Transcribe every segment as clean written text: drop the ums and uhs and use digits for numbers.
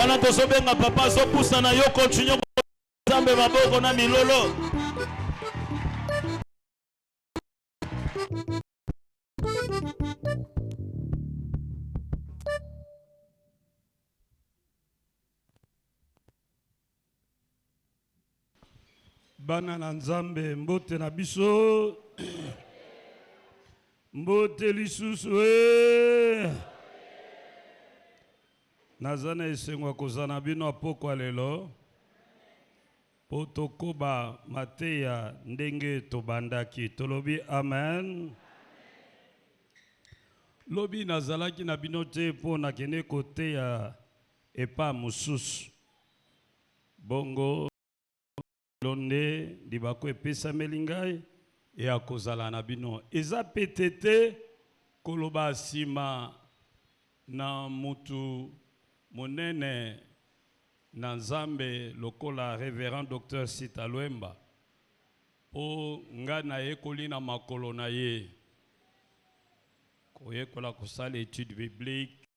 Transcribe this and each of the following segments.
Pendant que sobenga papa so poussa na yo continue zambe maboko na milolo. Bana na Nzambe mbote na biso mbote lisusu nazana esengwa kozana bino apoko lelo po tokoba mateya ndenge tobandaki tolobi amen. Lobi nazalaki na bino te po nakende koteya epa mosusu bongo londe dibako epesa melingai e akozala na bino eza petete koloba sima na mutu monene na Nzambe lokola révérend docteur Sita Lwemba po nga na ekoli na makolo na ye koyekola kosala étude biblique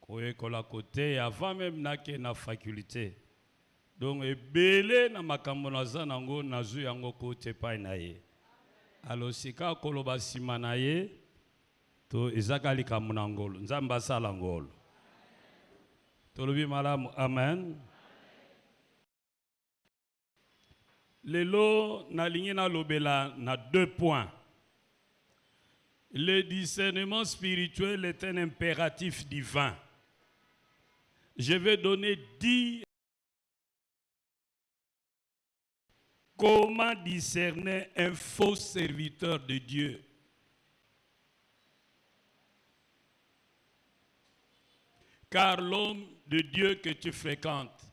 koyekola kote avant même nake na faculté. Donc ebele na makambo naza nango nazu yango kote pai na ye. Alors sika koloba sima na ye to ezaka likambo na ngolo Nzambe asala ngolo. Tolobi malamu amen. Lelo nalingi na lobela na 2 points. Le discernement spirituel est un impératif divin. Je vais donner 10 comment discerner un faux serviteur de Dieu. Car l'homme de Dieu que tu fréquentes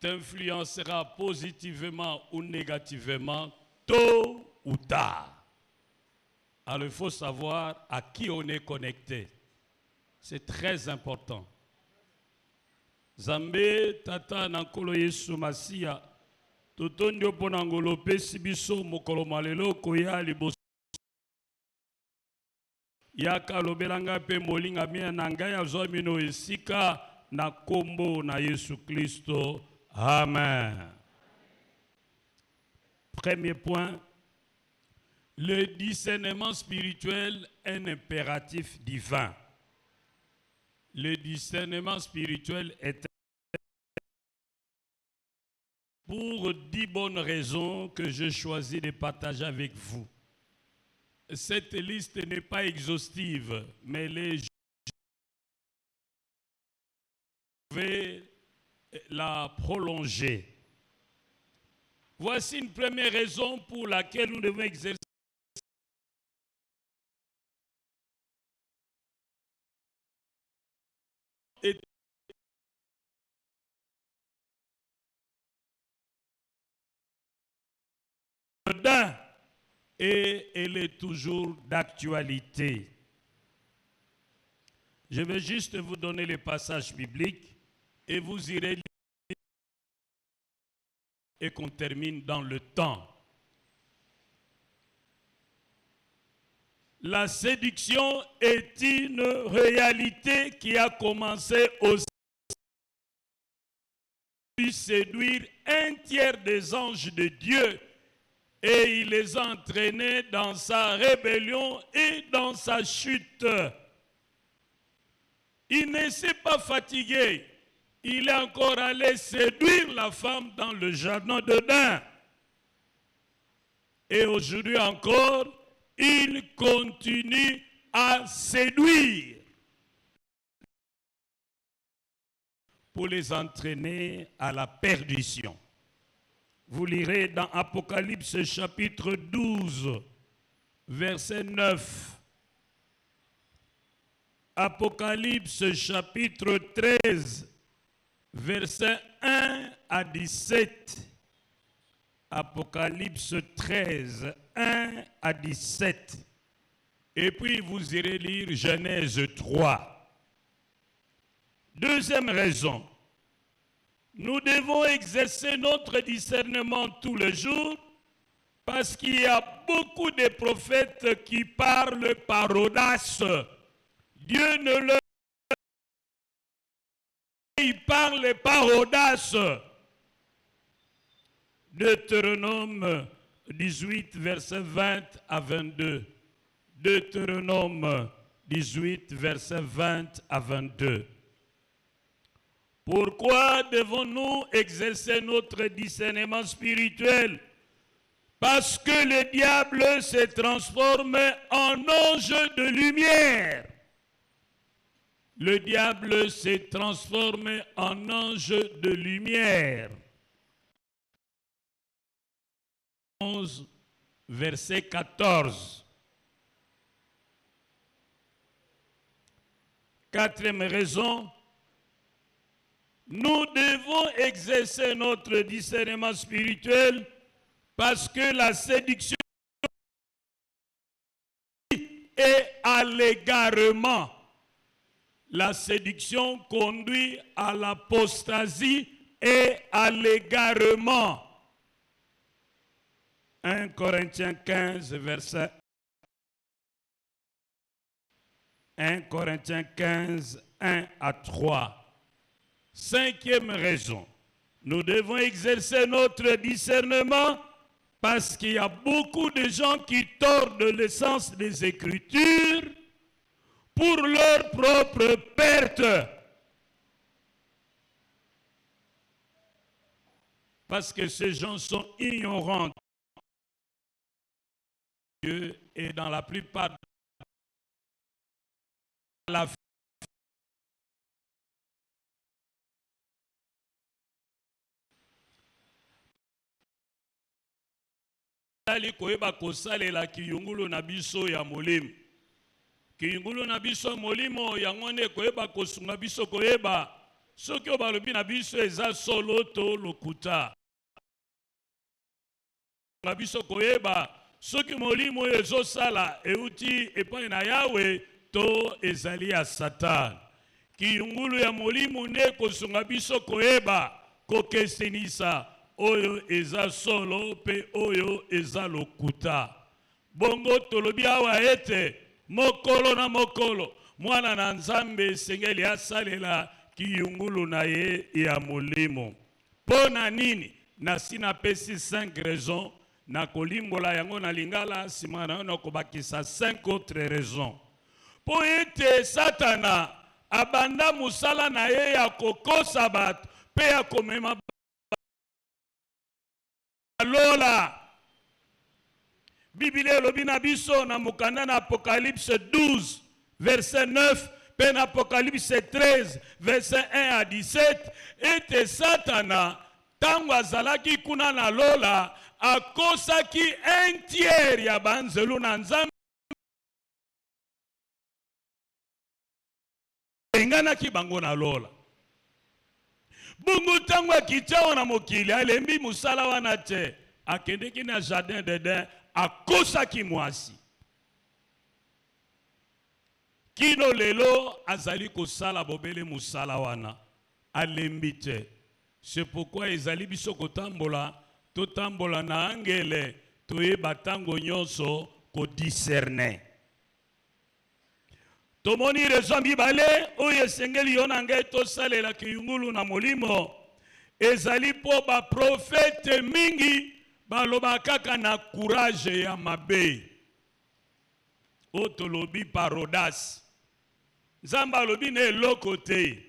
t'influencera positivement ou négativement tôt ou tard. Alors il faut savoir à qui on est connecté. C'est très important. Zambe tata nankolo Yesu Masia totondio ponangolo pesi biso mokolo malelo koya liboso yaka lobelanga pe molinga mia na ngai azomino esika na kombo na Yesu Kristo. Amen. Premier point, le discernement spirituel est un impératif divin. Le discernement spirituel est pour 10 bonnes raisons que je choisis de partager avec vous. Cette liste n'est pas exhaustive, mais je vais la prolonger. Voici une première raison pour laquelle nous devons exercer et elle est toujours d'actualité. Je vais juste vous donner les passages bibliques et vous irez lire et qu'on termine dans le temps. La séduction est une réalité qui a commencé aussi à séduire un tiers des anges de Dieu et il les a entraînés dans sa rébellion et dans sa chute. Il ne s'est pas fatigué. Il est encore allé séduire la femme dans le jardin d'Éden. Et aujourd'hui encore, il continue à séduire pour les entraîner à la perdition. Vous lirez dans Apocalypse chapitre 12, verset 9. Apocalypse chapitre 13, verset 1 à 17. Apocalypse 13, 1 à 17. Et puis vous irez lire Genèse 3. Deuxième raison. Nous devons exercer notre discernement tous les jours parce qu'il y a beaucoup de prophètes qui parlent par audace. Dieu ne leur parle par audace. Deutéronome 18, versets 20 à 22. Deutéronome 18, versets 20 à 22. Pourquoi devons-nous exercer notre discernement spirituel? Parce que le diable se transforme en ange de lumière. Le diable se transforme en ange de lumière. 11, verset 14. Quatrième raison, nous devons exercer notre discernement spirituel parce que la séduction est à l'égarement. La séduction conduit à l'apostasie et à l'égarement. 1 Corinthiens 15, verset 1 Corinthiens 15, 1 à 3. Cinquième raison, nous devons exercer notre discernement parce qu'il y a beaucoup de gens qui tordent l'essence des Écritures pour leur propre perte. Parce que ces gens sont ignorants. Dieu et dans la plupart de la vie, ali koyeba kosalela kiyungulu na biso ya molimo. Kiyungulu na biso molimo yango nde koyeba kosunga biso koyeba soki balobi na biso eza solo to lokuta. Na biso koyeba soki molimo ezosala euti epai na Yawe to ezali ya Satan. Kiyungulu ya molimo nde kosunga biso koyeba kokesenisa oyo eza solo pe oyo eza lokuta. Bongo tolobi awa ete mokolo na mokolo mwana na Nzambe esengeli asalela kiyungulu na ye ya molimo. Pona nini? Nasi napesi 5 raisons na kolimbola yango na lingala sima na yo kobakisa 5 autres raisons. Po ete Satana abanda musala na ye ya kokosa bato pe ya komema lola. Biblia elobi na biso na mokanda na Apocalypse 12 verset 9 pe na Apocalypse 13 verset 1 à 17 ete Satana tango azalaki kuna na lola akosaki 1/3 ya banzelu na Nzambe enganaki bango na lola. Bungu tango akitiawa na mokili alembi musala wana te akendeki na jardin d'Eden akosaki mwasi. Kino lelo azali kosala bobele musala wana alembi te. C'est pourquoi ezali biso kotambola totambola na angele toyeba tango nyonso kodiscerne. Tomoni raison mibale oyo esengeli yo na ngai tosalela kiyungulu na molimo ezali po ba profete mingi baloba kaka na courage ya mabe. Otolobi parodas. Nzambe alobi na eloko te.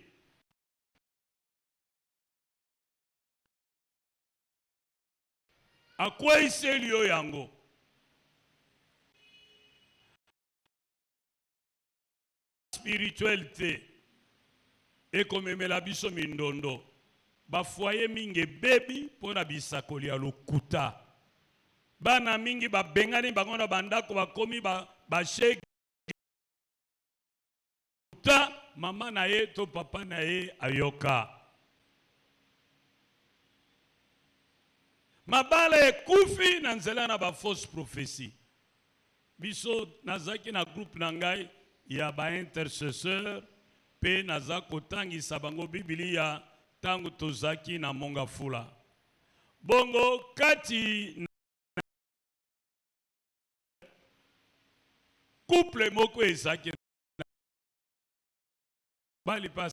Akwa iseli yo yango. Spiritualité et comme la biso mindondo ba foyer mingi bebi pona bisakoli ya lokuta bana mingi ba bengani bango na bandako bakomi ba sheke ta mama na ye to papa na ye ayoka mabala ekufi na nzela na ba fausse prophétie. Biso nazaki na groupe na ngai ya ba intercesseur pe naza kotangisa bango Biblia tango tozaki na Mongafula. Bongo kati couple moko ezaki bali pas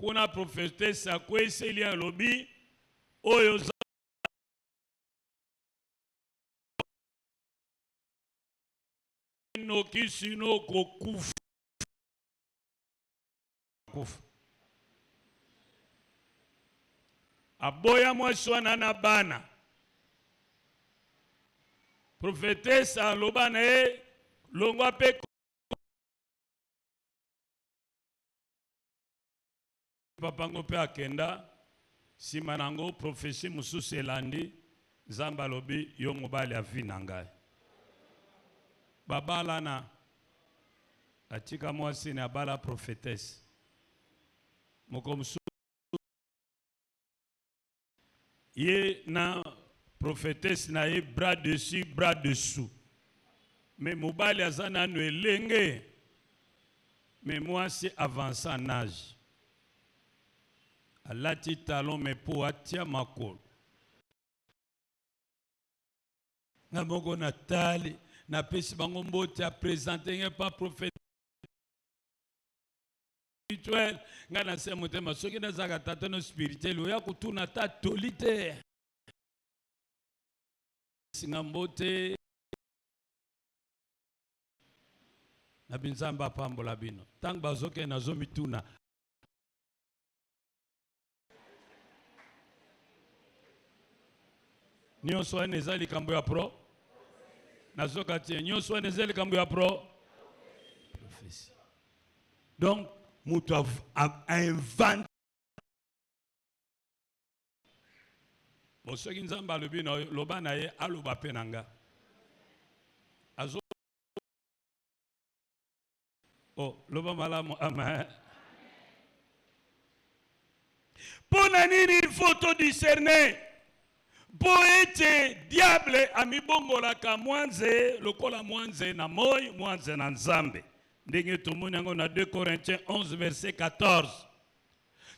kuna prophétesse akweseli alobi oyo noki sino kokufa aboya mwasi wana na bana. Prophétesse aloba na ye longwa pe papango pe akenda sima nango prophétie mususu elandi Nzambe alobi yo mobali avi na ngai babalana atika mwasi na bala prophétesse moko mususu ye na prophétesse na ye bras dessus bras dessous mais mobali aza nanu elenge mais mwasi avance en âge alati talon mais po atia makolo na moko na tali na pesi bango mbote a présenter nge pas prophète spirituel nga na se motema soki nazaka tata no spirituel oya kutuna ta tolite singa mbote na binzamba pambola bino tang bazoke na zo mituna nyonso wana eza likambo ya pro nazoka tie nyonso wana eza likambo ya pro prophétie. Donc mutu a inventé soki Nzambe alobi na loba na ye aloba pe na nga azo loba malamu amen. Pona nini il faut to discerner poete diable amibongolaka mwanze lokola mwanze na moi mwanze na Nzambe ndenge tomoni yango na 2 Corinthiens 11 verset 14.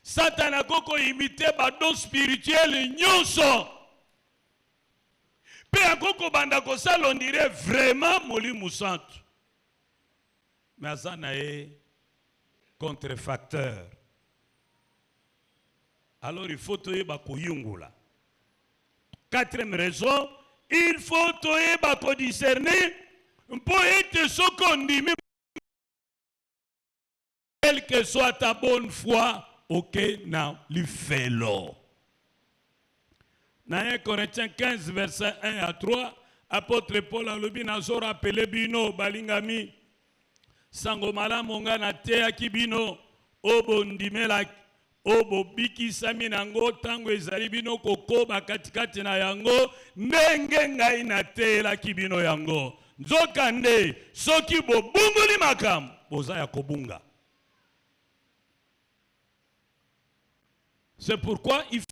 Satan akoko imite badon spirituel nyonso pe akoko banda kosala on dirait vraiment Molimo Santo mais aza na ye contrefacteur. Alors il faut toyeba koyungula. Quatrième raison, il faut toyeba ko discerner pour être sokondimi quelle que soit ta bonne foi ok na lifelo. Dans 1 Corinthiens 15 verset 1 à 3, apôtre Paul alobi nazo rappelé bino balingami sango malamu nga na teaki bino obondimela obo bikisami nango tango ezali bino kokoba katikati na yango ndenge ngai na teelaki bino yango nzokande soki bobunguli makambo boza ya kobunga. C'est pourquoi il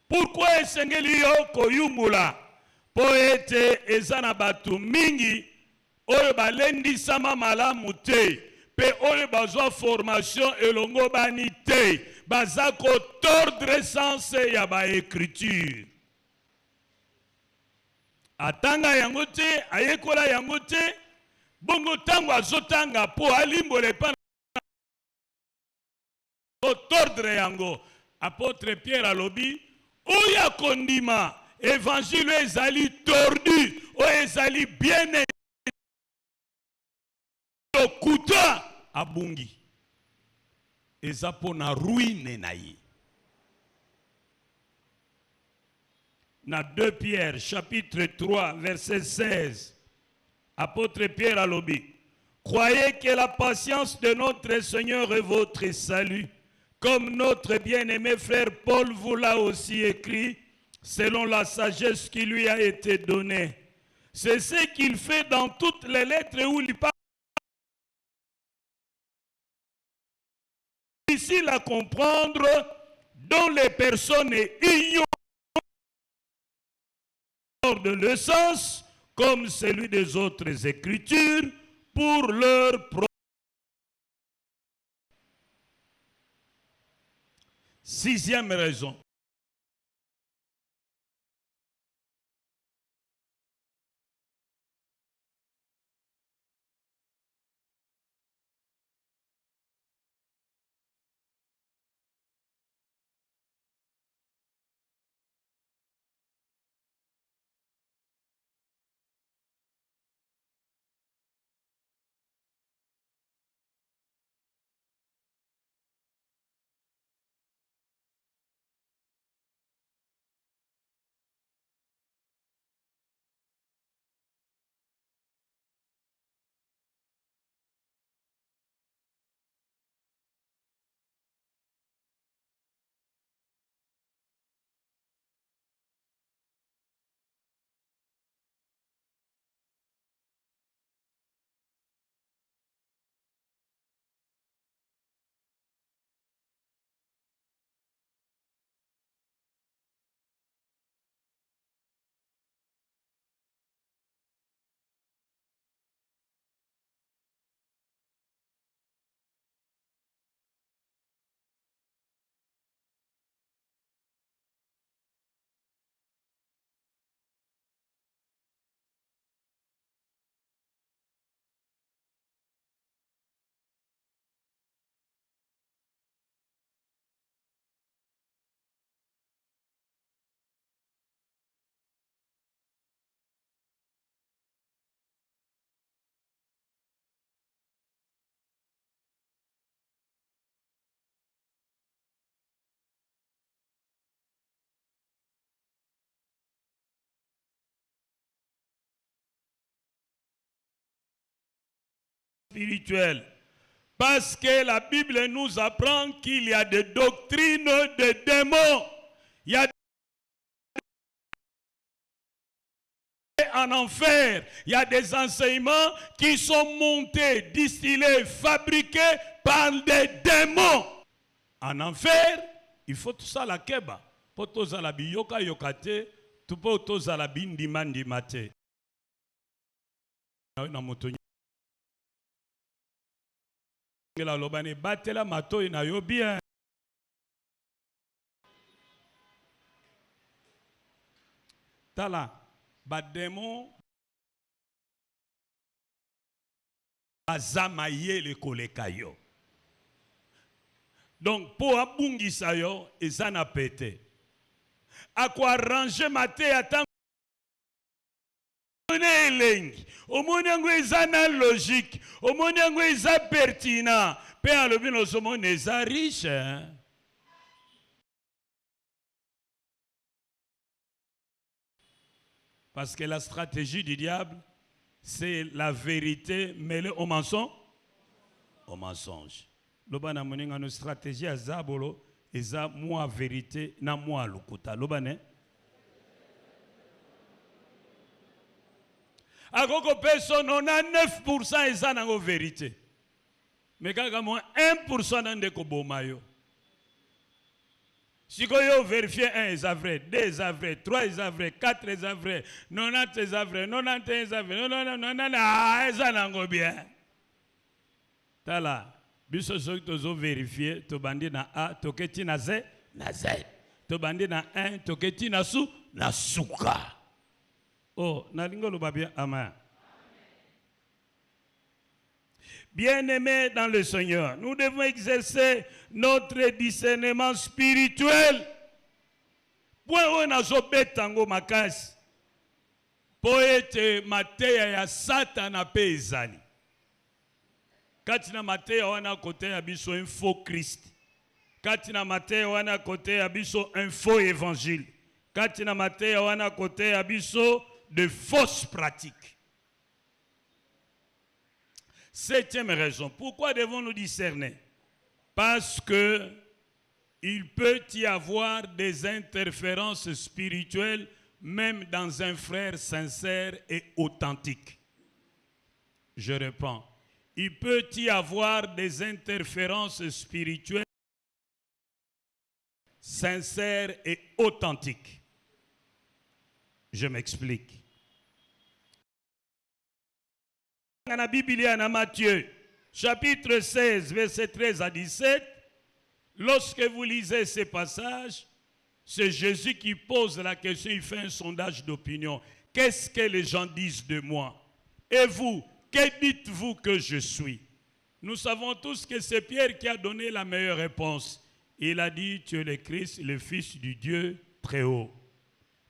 pourquoi esengeli yo koyungula po ete eza na bato mingi oyo balendisama malamu te pe oyo bazwa formation elongo bani te baza kotordre sense ya baécriture atanga yango te ayekola yango te bongo tango azotanga po alimbole pa tordre yango. Apôtre Pierre alobi oya kondima évangile ezali tordu o ezali bien okuta abungi eza pona ruine na ye. Na 2 Pierre chapitre 3 verset 16 apôtre Pierre alobi croyez que la patience de notre Seigneur est votre salut, comme notre bien-aimé frère Paul vous l'a aussi écrit selon la sagesse qui lui a été donnée. C'est ce qu'il fait dans toutes les lettres où il parle. Difficile à comprendre, dont les personnes ignorent de le sens comme celui des autres écritures pour leur propre. Sixième raison. spirituelle. Parce que la Bible nous apprend qu'il y a des doctrines de démons. Il y a en enfer, il y a des enseignements qui sont montés, distillés, fabriqués par des démons. En enfer, il faut tout ça la keba. Pour tout ça la biyoka yokate, tout pour tout ça la bindimandi mate. Na motonyo. La lobane batela mato ina yo bien. Tala, bademo azamaye le koleka yo. Donc pour abungisa yo ezana pete. A quoi arranger maté atan elengi. Omoni yango ezana logique. Omoni yango eza pertinent. Pe alobi no somo eza riche. Hein? Parce que la stratégie du diable, c'est la vérité mêlée au mensonge. Au mensonge. Lobana moninga no stratégie à zabolo, eza moi vérité na moi lukuta. Lobane. Akoko personne on a 9% eza nango vérité. Mais kaka moi 1% nande ko bomayo. Si vous vérifiez 1 est vrai, 2 est vrai, 3 est vrai, 4 est vrai, 90 est vrai, 91 est vrai, 99 est bien. Tala, biso soki vérifier, to bandi na A, to keti na Z, na Z. To bandi na 1, to keti na su, na suka. Oh, na lingo lo babia, amen. Bien-aimés dans le Seigneur, nous devons exercer notre discernement spirituel. Point où nazo betango makasi. Poete mateya ya Satana pe ezali. Katina mateya wana kote ya biso un faux Christ. Katina mateya wana kote ya biso un faux évangile. Katina mateya wana kote ya biso de fausses pratiques. Septième raison. Pourquoi devons-nous discerner? Parce que il peut y avoir des interférences spirituelles même dans un frère sincère et authentique. Je reprends. Il peut y avoir des interférences spirituelles sincères et authentiques. Je m'explique. Dans la Bible, dans Matthieu, chapitre 16, verset 13 à 17, lorsque vous lisez ces passages, c'est Jésus qui pose la question, il fait un sondage d'opinion. Qu'est-ce que les gens disent de moi? Et vous, que dites-vous que je suis? Nous savons tous que c'est Pierre qui a donné la meilleure réponse. Il a dit, tu es le Christ, le Fils du Dieu très haut.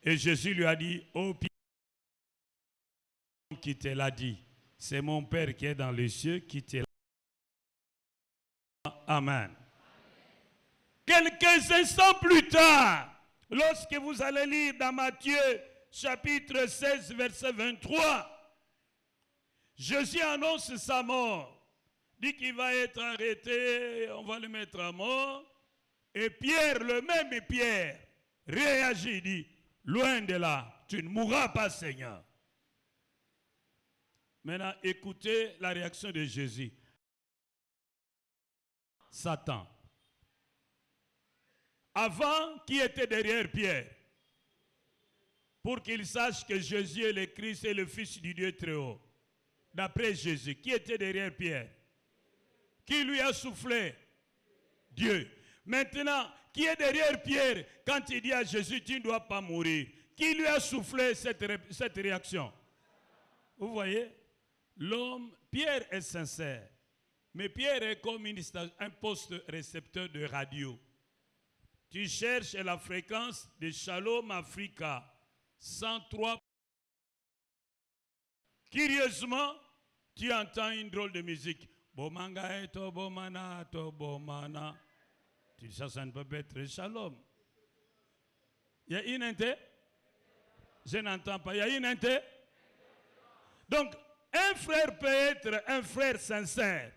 Et Jésus lui a dit, oh Pierre, qui te l'a dit. C'est mon Père qui est dans les cieux qui te l'a dit. Amen. Quelques instants plus tard, lorsque vous allez lire dans Matthieu chapitre 16, verset 23, Jésus annonce sa mort. Dit qu'il va être arrêté, on va le mettre à mort. Et Pierre, le même Pierre, réagit, dit, loin de là, tu ne mourras pas, Seigneur. Maintenant, écoutez la réaction de Jésus. Satan. Avant, qui était derrière Pierre? Pour qu'il sache que Jésus est le Christ et le Fils du Dieu très haut. D'après Jésus, qui était derrière Pierre? Qui lui a soufflé? Dieu. Maintenant, qui est derrière Pierre quand il dit à Jésus, tu ne dois pas mourir? Qui lui a soufflé cette réaction? Vous voyez? L'homme, Pierre est sincère, mais Pierre est comme un poste récepteur de radio. Tu cherches la fréquence de Shalom Africa 103. Curieusement, tu entends une drôle de musique. Bomanga et to bomana to bomana. Tu sais, ça ne peut pas être Shalom. Il y a une inter? Je n'entends pas. Il y a une inter? Donc, Un frère peut être un frère sincère.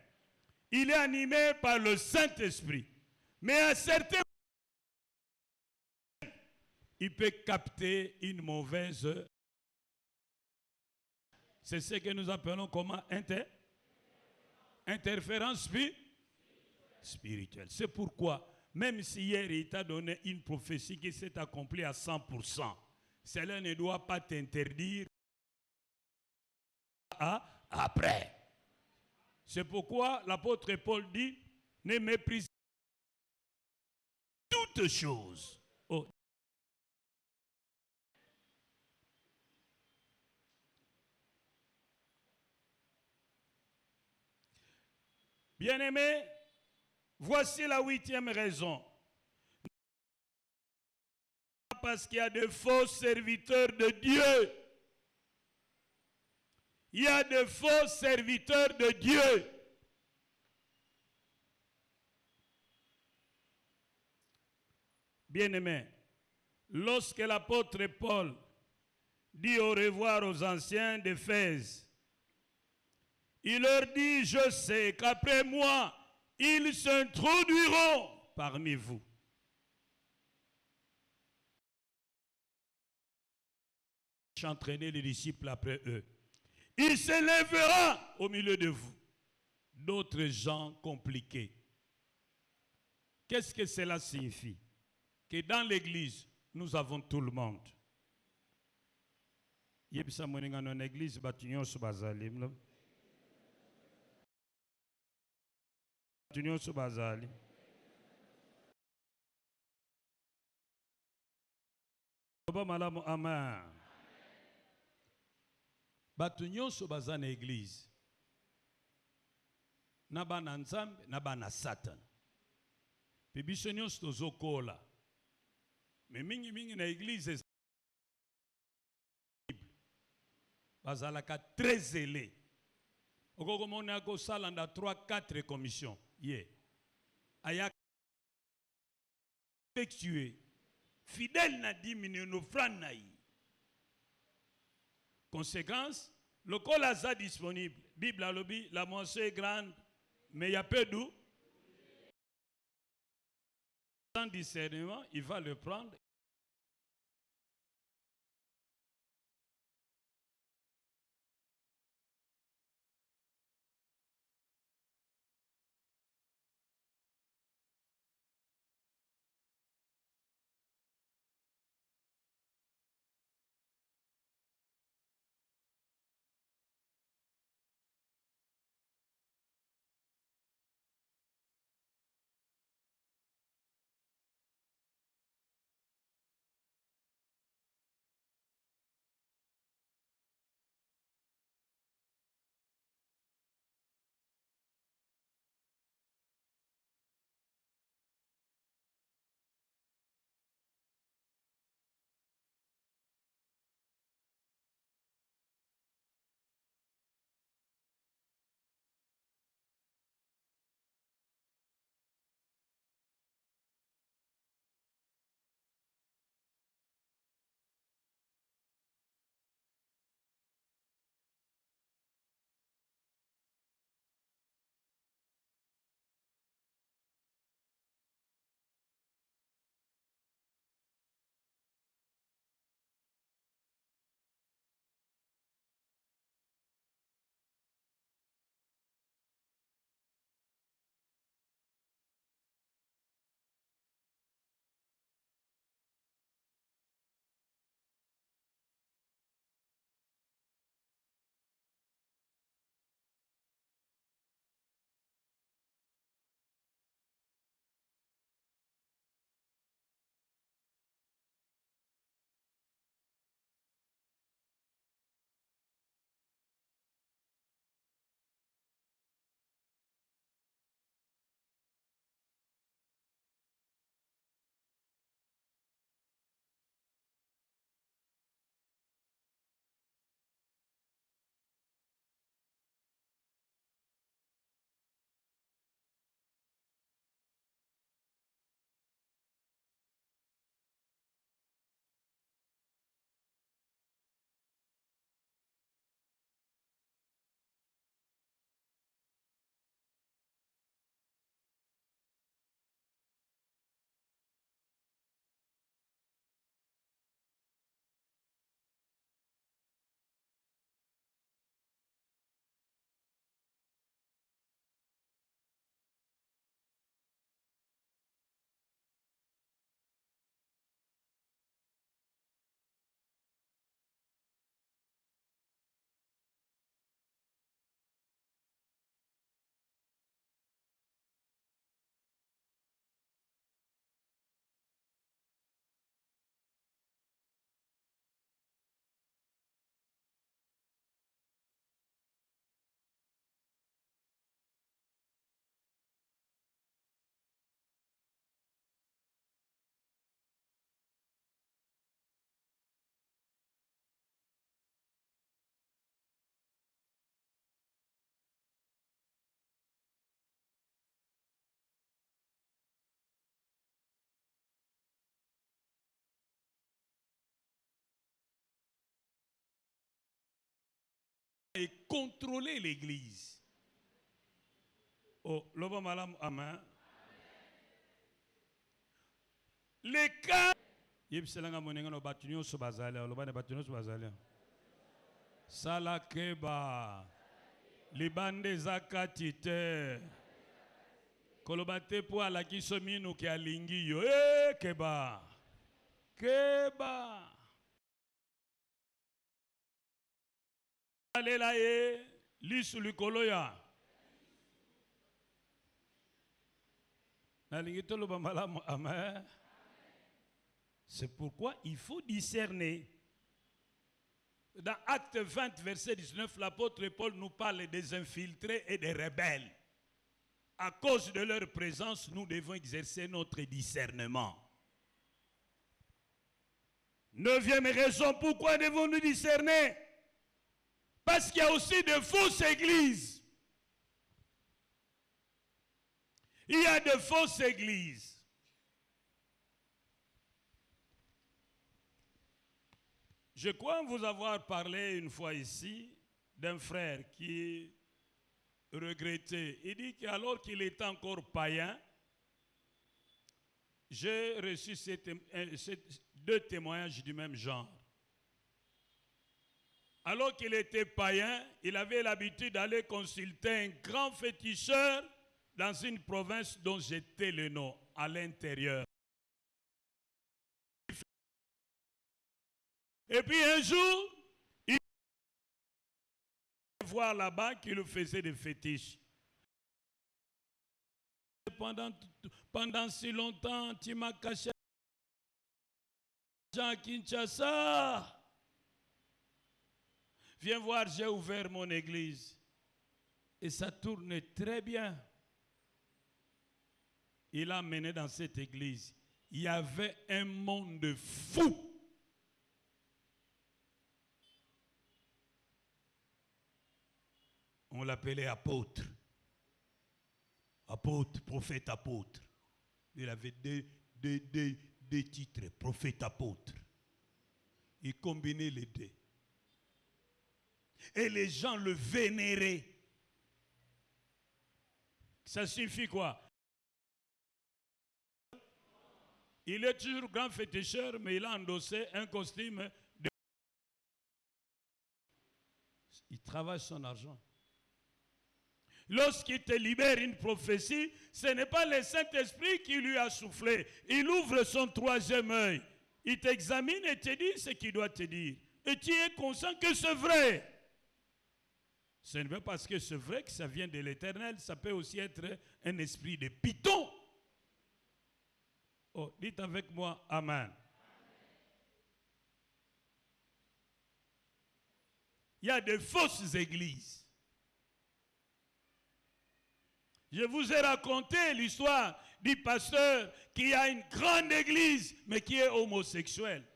Il est animé par le Saint-Esprit. Mais à certains il peut capter une mauvaise. C'est ce que nous appelons comment interférence spirituelle. C'est pourquoi, même si hier il t'a donné une prophétie qui s'est accomplie à 100%, cela ne doit pas t'interdire après. C'est pourquoi l'apôtre Paul dit, ne méprisez toutes choses. Oh. Bien-aimés, voici la 8e raison. Parce qu'il y a de faux serviteurs de Dieu. Il y a de faux serviteurs de Dieu. Bien-aimés, lorsque l'apôtre Paul dit au revoir aux anciens d'Éphèse, il leur dit, je sais qu'après moi, ils s'introduiront parmi vous. Entraîner les disciples après eux. Il se lèvera au milieu de vous. D'autres gens compliqués. Qu'est-ce que cela signifie? Que dans l'église, nous avons tout le monde. Yebisa moninga non église batunyo subazalim. Batunyo subazali. Baba malamu amen. Batunyo subazana église. Naba na nzambe, naba na satan. Pibiso nyonso tozokola. Mais mingi na église bazalaka très zélé. Okoko mona ko salanda 3-4 commissions. Aya effectué fidèle na 10 millions francs na yi. Conséquence, le col disponible. Bible a lobby, la moisson est grande, mais il y a peu d'eau. Sans discernement, il va le prendre. et contrôler l'église. Oh, loba malam, amen. Les cas. Yipselanga monenga no batunyo so bazali, loba ne batunyo so bazali. Sala keba. Libande zakati te. Kolobate po alaki somino ke alingi yo. Keba. Keba. Alela ye lisu likoloya. Nalingi to loba malamu, amen. C'est pourquoi il faut discerner. Dans Acte 20, verset 19, l'apôtre Paul nous parle des infiltrés et des rebelles. À cause de leur présence, nous devons exercer notre discernement. 9e raison, pourquoi devons-nous discerner? Parce qu'il y a aussi de fausses églises. Il y a de fausses églises. Je crois vous avoir parlé une fois ici d'un frère qui regrettait. Il dit qu'alors qu'il était encore païen, j'ai reçu deux témoignages du même genre. Alors qu'il était païen, il avait l'habitude d'aller consulter un grand féticheur dans une province dont j'étais le nom, à l'intérieur. Et puis un jour, il voir là-bas qu'il faisait des fétiches. Pendant si longtemps, tu m'as caché Jean Kinshasa. Viens voir, j'ai ouvert mon église. Et ça tourne très bien. Il a mené dans cette église. Il y avait un monde fou. On l'appelait apôtre. Apôtre, prophète, apôtre. Il avait deux titres, prophète, apôtre. Il combinait les deux. Et les gens le vénéraient. Ça signifie quoi? Il est toujours grand féticheur, mais il a endossé un costume de... Il travaille son argent. Lorsqu'il te libère une prophétie, ce n'est pas le Saint-Esprit qui lui a soufflé. Il ouvre son troisième œil. Il t'examine et te dit ce qu'il doit te dire. Et tu es conscient que c'est vrai. Ce n'est pas parce que c'est vrai que ça vient de l'Éternel. Ça peut aussi être un esprit de python. Oh, dites avec moi, amen. Il y a de fausses églises. Je vous ai raconté l'histoire du pasteur qui a une grande église, mais qui est homosexuel.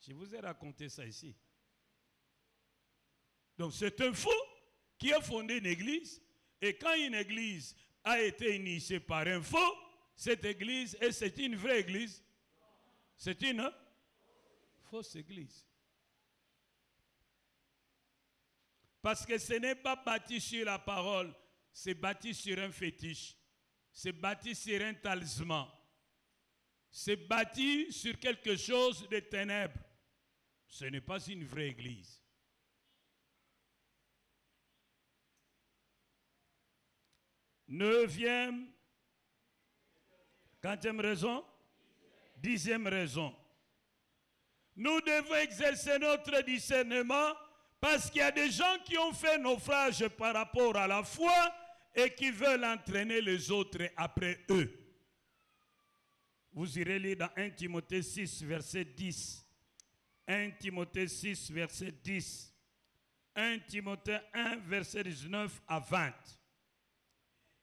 Je vous ai raconté ça ici. Donc c'est un fou qui a fondé une église, et quand une église a été initiée par un faux, cette église, et c'est une vraie église, c'est une fausse église. Parce que ce n'est pas bâti sur la parole, c'est bâti sur un fétiche, c'est bâti sur un talisman, c'est bâti sur quelque chose de ténèbres. Ce n'est pas une vraie église. Neuvième, quantième raison, 10e raison. Nous devons exercer notre discernement parce qu'il y a des gens qui ont fait naufrage par rapport à la foi et qui veulent entraîner les autres après eux. Vous irez lire dans 1 Timothée 6, verset 10. 1 Timothée 6, verset 10. 1 Timothée 1, verset 19 à 20.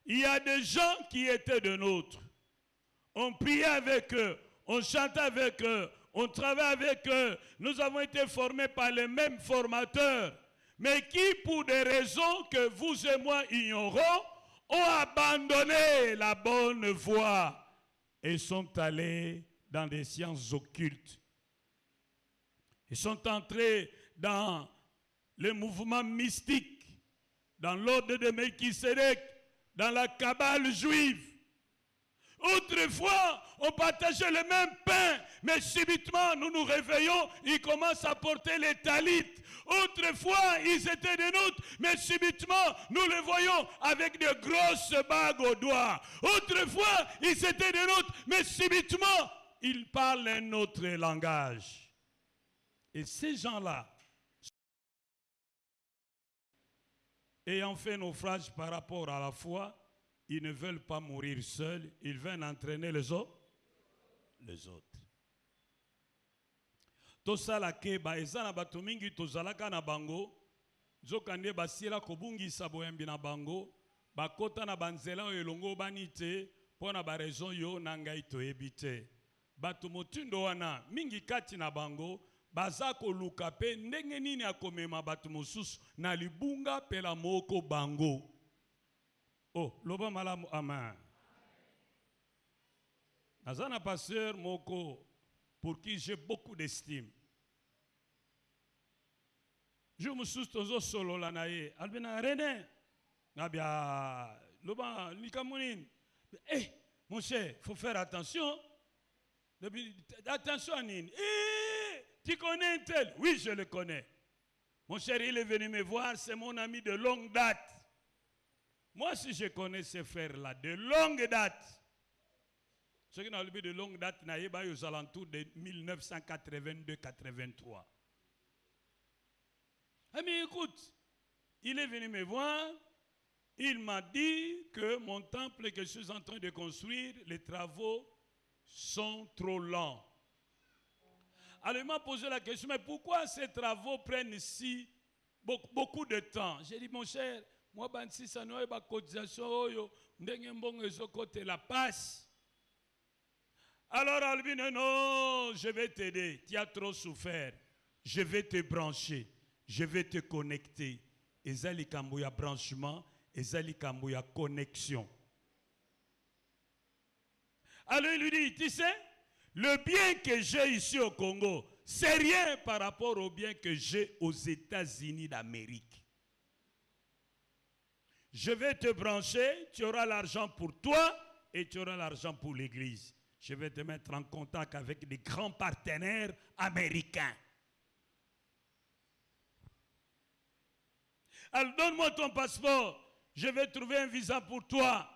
Il y a des gens qui étaient de nôtres. On priait avec eux, on chantait avec eux, on travaillait avec eux. Nous avons été formés par les mêmes formateurs, mais qui, pour des raisons que vous et moi ignorons, ont abandonné la bonne voie et sont allés dans des sciences occultes. Ils sont entrés dans les mouvements mystiques, dans l'ordre de Melchisédek, dans la Kabbale juive. Autrefois, on partageait le même pain, mais subitement, nous nous réveillons, ils commencent à porter les talites. Autrefois, ils étaient des nôtres, mais subitement, nous les voyons avec de grosses bagues aux doigts. Autrefois, ils étaient des nôtres, mais subitement, ils parlent un autre langage. Et ces gens-là, ayant fait naufrage par rapport à la foi, ils ne veulent pas mourir seuls, ils veulent entraîner les autres. Tosala ke ba eza na bato mingi tozalaka na bango, nzokande basila kobungisa boyembi na bango, bakota na banzela oyo elongo bani te, mpo na bareson yo na ngai toyebi te. Bato motindo wana mingi kati na bango, baza koluka pe ndenge nini akomema bato mosusu na libunga pela moko bango. Oh, loba malamu amen. Nazana pasteur moko pour qui j'ai beaucoup d'estime. Je me suis tozo solo la nae. Albina René. Nabia loba likamonin. Eh, mon cher, faut faire attention. Attention à Nine. Eh, tu connais un tel? Oui, je le connais. Mon cher, il est venu me voir, c'est mon ami de longue date. Moi, si je connais ces frères-là de longue date, ceux qui n'ont pas de longue date, ils aux alentours de 1982-83. Mais écoute, il est venu me voir, il m'a dit que mon temple que je suis en train de construire, les travaux sont trop lents. Alors il m'a posé la question, mais pourquoi ces travaux prennent si beaucoup de temps? J'ai dit, mon cher, moi, si ça n'a pas de cotisation, la passe. Alors Albino, non, je vais t'aider. Tu as trop souffert. Je vais te brancher. Je vais te connecter. Ezali Kambouya branchement, Ezali Kambouya connexion. Alors il lui dit, tu sais, le bien que j'ai ici au Congo, c'est rien par rapport au bien que j'ai aux États-Unis d'Amérique. Je vais te brancher, tu auras l'argent pour toi et tu auras l'argent pour l'église. Je vais te mettre en contact avec des grands partenaires américains. Alors donne-moi ton passeport, je vais trouver un visa pour toi.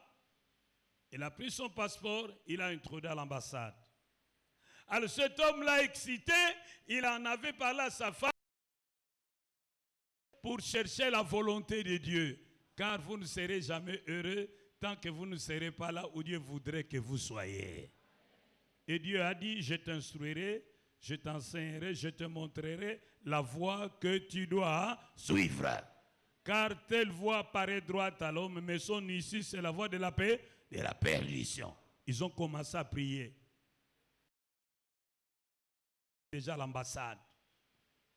Il a pris son passeport, il a introduit à l'ambassade. Alors cet homme-là excité, il en avait parlé à sa femme pour chercher la volonté de Dieu. Car vous ne serez jamais heureux tant que vous ne serez pas là où Dieu voudrait que vous soyez. Et Dieu a dit, je t'instruirai, je t'enseignerai, je te montrerai la voie que tu dois suivre. Car telle voie paraît droite à l'homme, mais son issue, c'est la voie de la paix, de la perdition. Ils ont commencé à prier. Déjà à l'ambassade.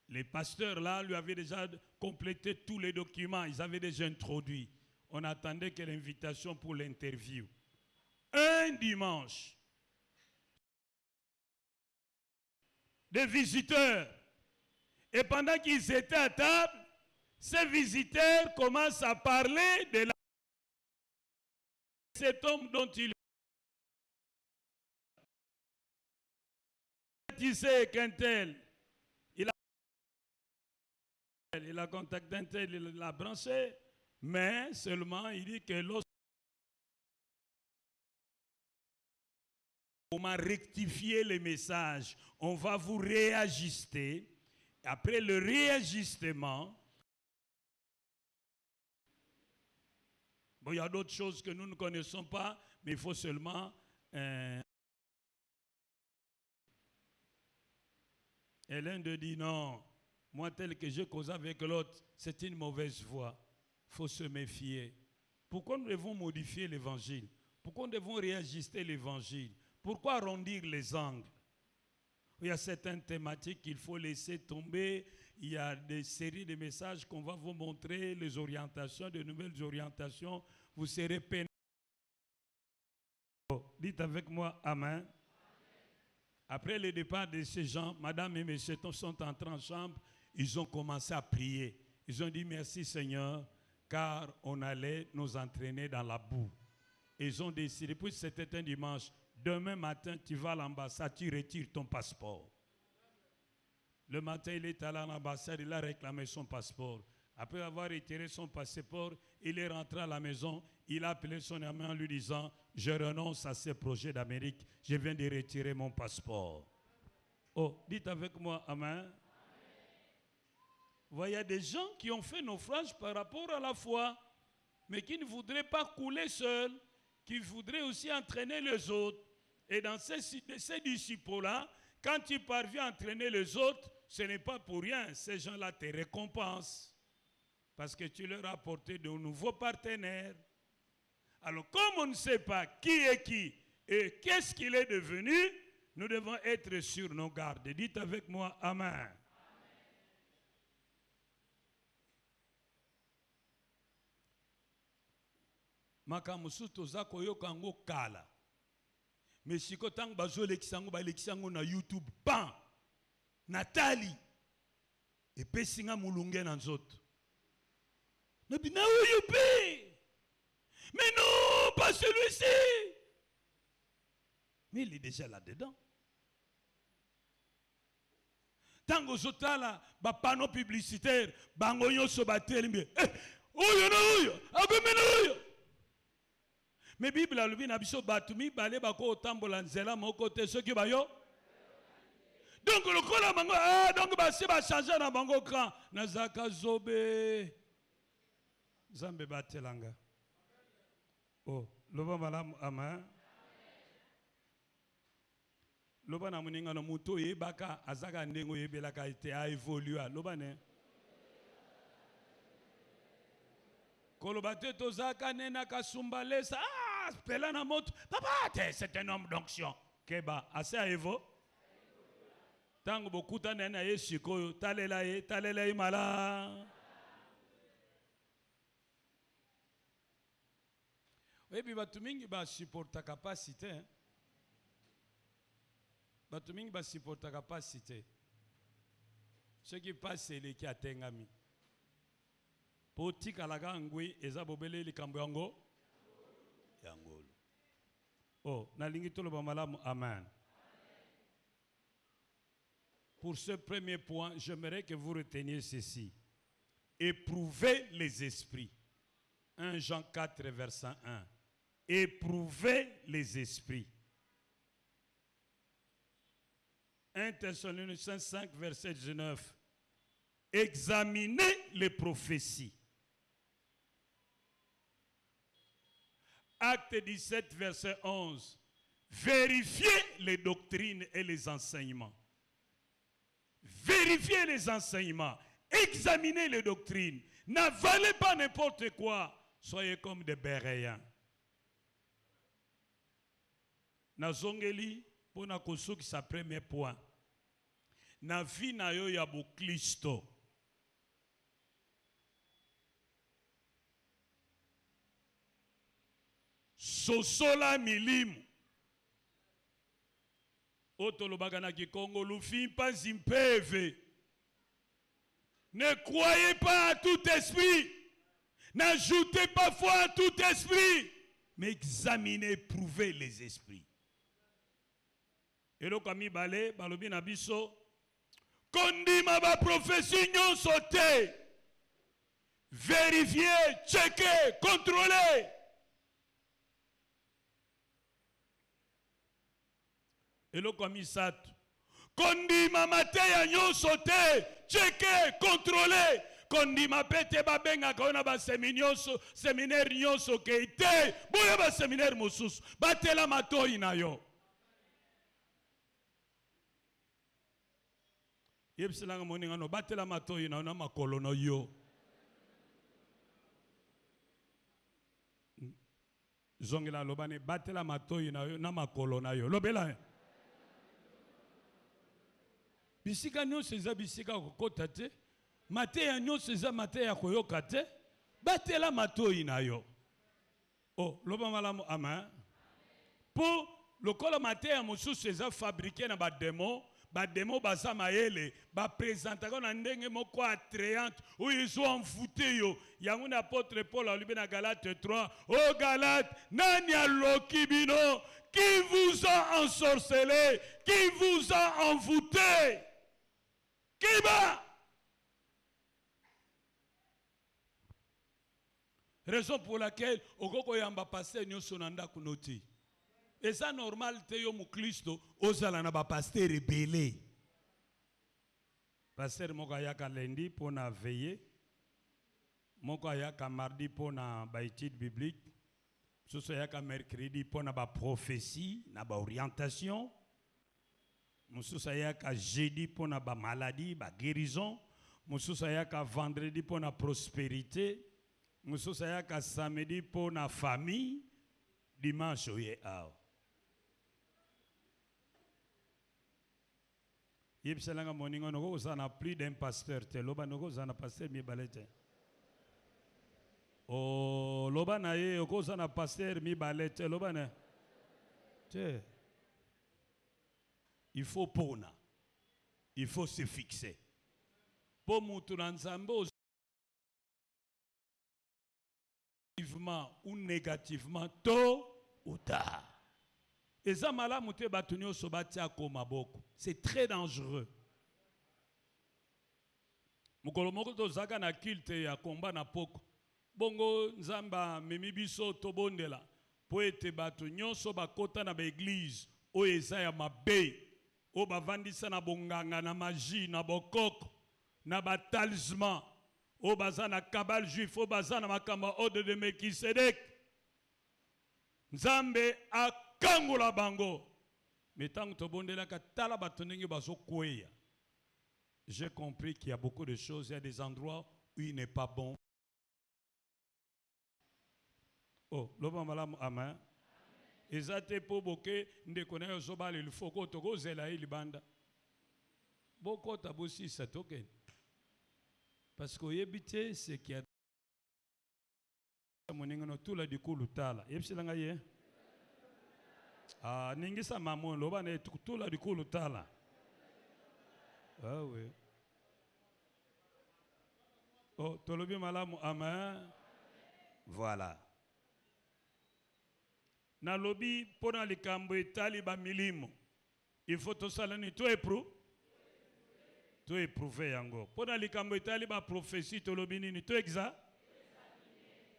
Les pasteurs là lui avaient déjà complété tous les documents, ils avaient déjà introduit. On attendait que l'invitation pour l'interview. Un dimanche, des visiteurs. Et pendant qu'ils étaient à table, ces visiteurs commencent à parler de cet homme dont il disait qu'un tel. Il a contacté un tel, il l'a branché, mais seulement il dit que lorsque on m'a rectifié les messages, on va vous réajuster. Après le réajustement, bon, il y a d'autres choses que nous ne connaissons pas, mais il faut seulement et l'un de dit non. Moi, tel que je cause avec l'autre, c'est une mauvaise voie. Il faut se méfier. Pourquoi nous devons modifier l'évangile? Pourquoi nous devons réajuster l'évangile? Pourquoi arrondir les angles? Il y a certaines thématiques qu'il faut laisser tomber. Il y a des séries de messages qu'on va vous montrer, les orientations, de nouvelles orientations. Vous serez pénalisés. Dites avec moi, Amen. Après le départ de ces gens, madame et messieurs sont entrés en chambre. Ils ont commencé à prier. Ils ont dit merci Seigneur, car on allait nous entraîner dans la boue. Ils ont décidé, puis c'était un dimanche, demain matin tu vas à l'ambassade, tu retires ton passeport. Le matin il est allé à l'ambassade, il a réclamé son passeport. Après avoir retiré son passeport, il est rentré à la maison, il a appelé son ami en lui disant, je renonce à ces projets d'Amérique, je viens de retirer mon passeport. Oh, dites avec moi, amen. Il y a des gens qui ont fait naufrage par rapport à la foi, mais qui ne voudraient pas couler seuls, qui voudraient aussi entraîner les autres. Et dans ces disciples-là, quand tu parviens à entraîner les autres, ce n'est pas pour rien. Ces gens-là te récompensent. Parce que tu leur as apporté de nouveaux partenaires. Alors, comme on ne sait pas qui est qui et qu'est-ce qu'il est devenu, nous devons être sur nos gardes. Dites avec moi, amen. Makamusu toza koyoka ngo kala. Mais si kotang bazo lekisango ba lekisango na YouTube, pan Nathalie et pesinga mulunge na nzoto. Mais non, pas celui-ci. Mais il est déjà là-dedans. Tango zotala ba panneau publicitaire, bangonyo sobatelimbe. Oyo na oyo, abemena oyo. Mais Bible a levé na biso batumi balé bako tambola nzela moko te soki bayo. Donc le kola mango donc ba se ba changer na bango cran na zaka zobe. Zambe batelanga. Oh, loba malam amen. Loba na muninga no muto yebaka azaka ndengo yebelaka ite a évoluer loba ne. Kolobate tozaka nena kasumbalesa pela na moto papa c'est un homme d'onction. Keba assez à évo. Tango bokuta nena yeshiko talela ye mala. Et puis batumingi ba supporta capacité. Batumingi ba supporta capacité. Ce qui passe c'est les qui atengami. Poti kalaga ngui eza bobele likambo yango yangolo. Oh, nalingi tolo ba malamu amen. Pour ce premier point, j'aimerais que vous reteniez ceci. Éprouvez les esprits. 1 Jean 4 verset 1. Éprouvez les esprits. 1 Thessaloniciens 5 verset 19. Examinez les prophéties. Acte 17 verset 11. Vérifiez les doctrines et les enseignements. Vérifiez les enseignements. Examinez les doctrines. N'avalez pas n'importe quoi. Soyez comme des Béréens. Nazongeli, pour na kosuki sa premier point. Na vi na yo ya bo Kristo. Sosola milimu. Otolobaka na Kikongo lufi pas impeve. Ne croyez pas à tout esprit. N'ajoutez pas foi à tout esprit. Mais examinez, prouvez les esprits. Et le kami balé, balobi na biso. Kondima ba prophétie nyon sauté. Vérifiez, checkez, contrôlez. Et le commissaire, kondima mateya nyon sauté, checkez, contrôlez. Kondima pete babenga kaona ba séminaire nyonso keite, boya ba séminaire mosusu, batela matoi na yo. Yebselanga moninga no batela matoi na na makolo no yo. Zongela lobane batela matoi na yo na makolo na yo. Lobela. Bisika nyonso eza bisika kokota te. Mateya nyonso eza mateya koyoka te. Batela matoi na yo. Oh, loba malamu amen. Pour le kolo mateya mosusu eza fabriqué na ba démon, ba démon baza mayele ba présentaka na ndenge moko attrayante où ils ont envoûté yo. Yango na apôtre Paul a lu na Galates 3. Oh Galates, nani aloki bino? Qui vous a ensorcelé? Qui vous a envoûté? Qui va? Raison pour laquelle okoko yamba pasteur nyoso na ndako noti. Et ça normal te yo mukristo ozala na ba pasteur rebelle. Pasteur moko ayaka lundi pour na veiller. Moko ayaka mardi pour na ba étude biblique. Soso ayaka mercredi pour na ba prophétie, na ba orientation. Mosusu ayaka jeudi pour na ba maladie, ba guérison. Mosusu ayaka vendredi pour na prospérité. Mosusu ayaka samedi pour na famille. Dimanche oye ao. Yipselanga moningo noko uzana plus d'un pasteur te loba noko uzana pasteur mi balete. O loba na ye oko uzana pasteur mi balete loba na. Te. Il faut pona. Il faut se fixer. Pour mutu na nzambe positivement ou négativement tôt ou tard. Et ça malamu te batunyo sobatia ko maboko. C'est très dangereux. Mukolo moko to zaka na kilte ya komba na poko. Bongo nzamba memi biso to bondela. Po ete batunyo soba kota na ba église o eza ya mabe. O bavandisa na bonganga na magie na bokoko na ba talisman. O baza na kabal juif o baza na makamba ordre de Melchisedek. Nzambe a kangola bango. Mais tant que tu bondela katala batonenge baso kweya. J'ai compris qu'il y a beaucoup de choses, il y a des endroits où il n'est pas bon. Oh, loba malamu amen. Ezate po boke ndekona yo soba le foko toko zela libanda. Boko tabosi sa token. Parce que yebite c'est qu'il y a moningono tula dikulu tala. Yebsilanga ye. Ah, ningisa mamon loba ne tula dikulu tala. Ah oui. Oh, tolobi malamu amen. Voilà. Na lobi pona likambo etali ba milimo. Il faut to salani to éprouve. To éprouver yango. Pona likambo etali ba prophétie to lobi nini to exa.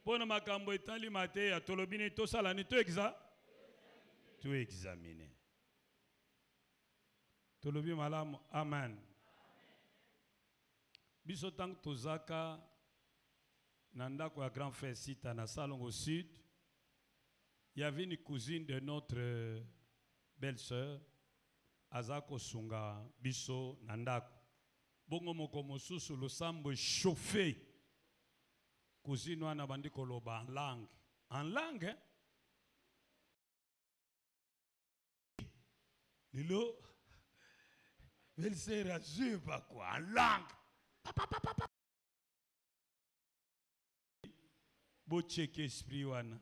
Pona makambo etali mateya to lobi nini to salani to exa. To examiner. To lobi malamu amen. Biso tang tozaka nanda kwa grand frère Sita na salon au sud. Il y avait une cousine de notre belle-sœur, Azako Sunga, Biso, Nandak. Bongo moko mosusu lo sambo chauffé. Cousine wana bandi koloba en langue. En langue, hein? Lilo, belle-sœur assure pas quoi, en langue. Bo check esprit wana.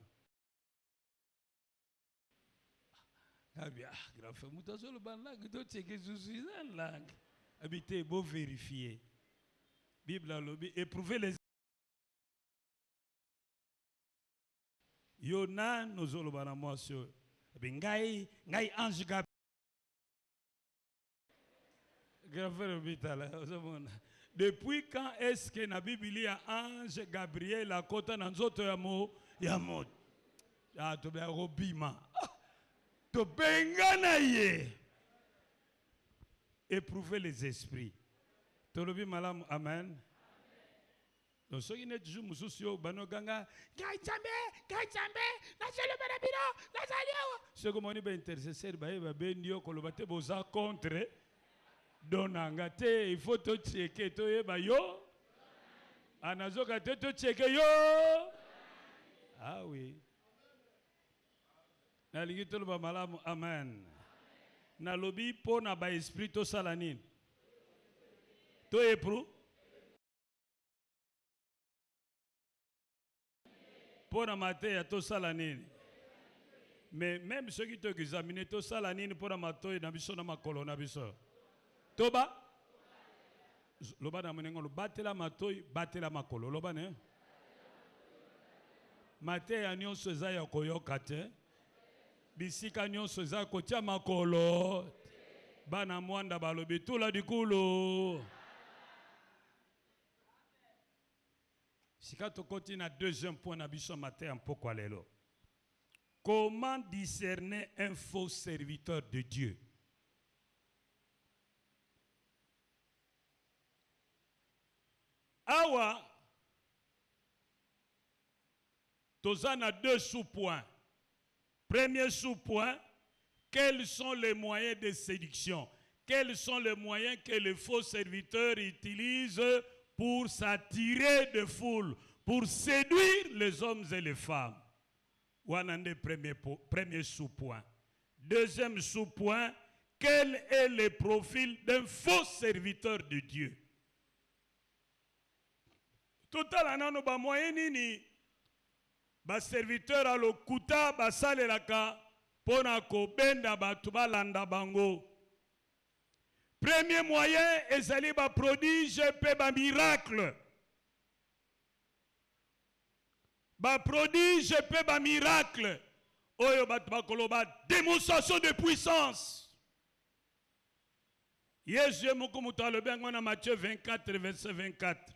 Grand frère, mutazo le ban langue, to checker sous une langue. Habitez, beau vérifier. Bible a lobby, éprouver les. Yona nous allons bana moi sur. Ngai ange Gabriel. Grand frère Vital, depuis quand est-ce que na Bible y a ange Gabriel à côté dans zoto ya mot. Ah, to be robima. To bengana ye. Éprouver les esprits. To lobi malam amen. Donc ceux qui ne toujours mususio banoganga gaïtambe na jelo barabino na zalio. Ce que moni ba intercesseur ba bendio ko lobate boza contre donanga te il faut to checker to yeba yo. Anazoka te to checker yo. Ah oui. Na ligitolo ba malamu amen. Na lobi po na ba esprit to salanin. To éprouve. Po na maté ya to salanin. Mais même ceux qui te examinent to salanin po na mato na biso na makolo na biso. Toba loba na monengo lo batela matoi batela makolo loba ne mate ya nyonso eza ya koyoka te bisika nyonso eza kotia makolo bana mwanda balobi tula dikulu. Sika tokoti na deuxième point na biso matin mpoko lelo. Comment discerner un faux serviteur de Dieu? Awa tozana deux sous-points. Premier sous-point, quels sont les moyens de séduction? Quels sont les moyens que les faux serviteurs utilisent pour s'attirer de foule, pour séduire les hommes et les femmes? Wanande premier sous-point. Deuxième sous-point, quel est le profil d'un faux serviteur de Dieu? Total anano ba moyen nini ba serviteur a lokuta ba salelaka pona ko benda batu balanda bango. Premier moyen ezali ba prodige pe ba miracle. Ba prodige pe ba miracle. Oyo batu bakoloba démonstration de puissance. Yesu moko mutu alobi yango na Matthieu 24 verset 24.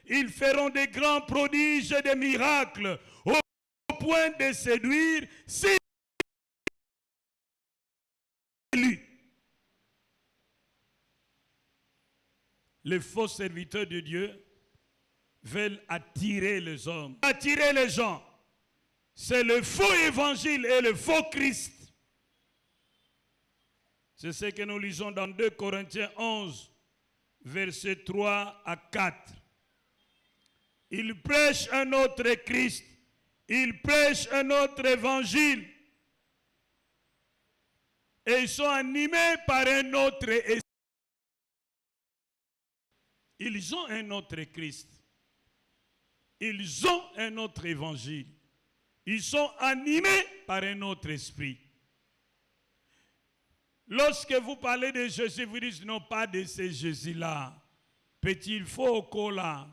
ils feront des grands prodiges et des miracles, au point de séduire si lui. Les faux serviteurs de Dieu veulent attirer les hommes, attirer les gens. C'est le faux évangile et le faux Christ. C'est ce que nous lisons dans 2 Corinthiens 11, versets 3 à 4. Ils prêchent un autre Christ, ils prêchent un autre évangile. Et ils sont animés par un autre esprit. Ils ont un autre Christ. Ils ont un autre évangile. Ils sont animés par un autre esprit. Lorsque vous parlez de Jésus, vous dites non, pas de ce Jésus-là. Petit, il faut au cola.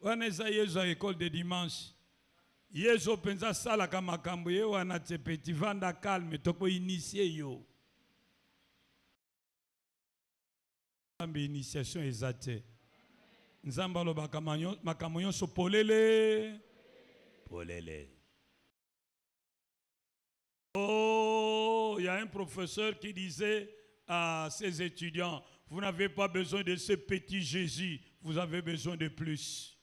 On est à l'école de dimanche. Yeso pensa sala kama kambo ye wana te petit vanda calme toko initié yo. Ambi initiation ezate. Nzamba lo bakamanyo so polele. Polele. Oh, il y a un professeur qui disait à ses étudiants, vous n'avez pas besoin de ce petit Jésus, vous avez besoin de plus.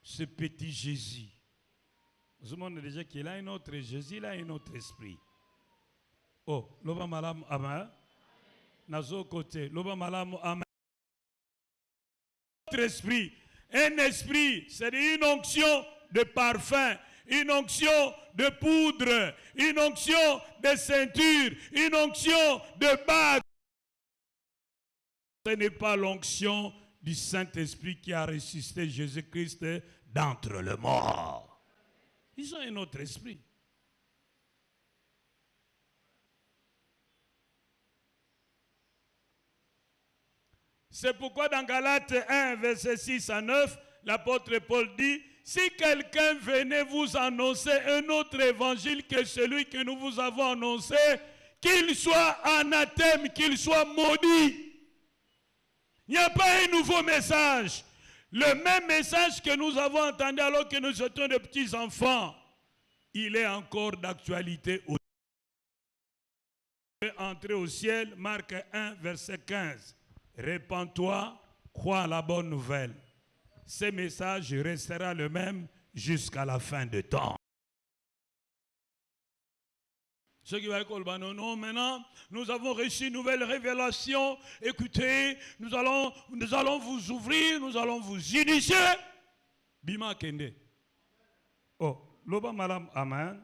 Ce petit Jésus. Tout le monde déjà qu'il a un autre Jésus, il a un autre esprit. Oh, l'oba malam amen. Nazo côté, l'oba malam amen. Notre esprit, un esprit, c'est une onction de parfum, une onction de poudre, une onction de ceinture, une onction de bague. Ce n'est pas l'onction du Saint-Esprit qui a ressuscité Jésus-Christ d'entre les morts. Ils ont un autre esprit. C'est pourquoi dans Galates 1, verset 6 à 9, l'apôtre Paul dit, si quelqu'un venait vous annoncer un autre évangile que celui que nous vous avons annoncé, qu'il soit anathème, qu'il soit maudit. Il n'y a pas un nouveau message. Le même message que nous avons entendu alors que nous étions des petits enfants, il est encore d'actualité. Entrer au ciel, Marc 1, verset 15. Répands-toi, crois à la bonne nouvelle. Ce message restera le même jusqu'à la fin de temps. Ceux qui vont dire, non, maintenant, nous avons reçu une nouvelle révélation. Écoutez, nous allons vous ouvrir, nous allons vous initier. Bima Kende. Oh, Loba Malam, amen.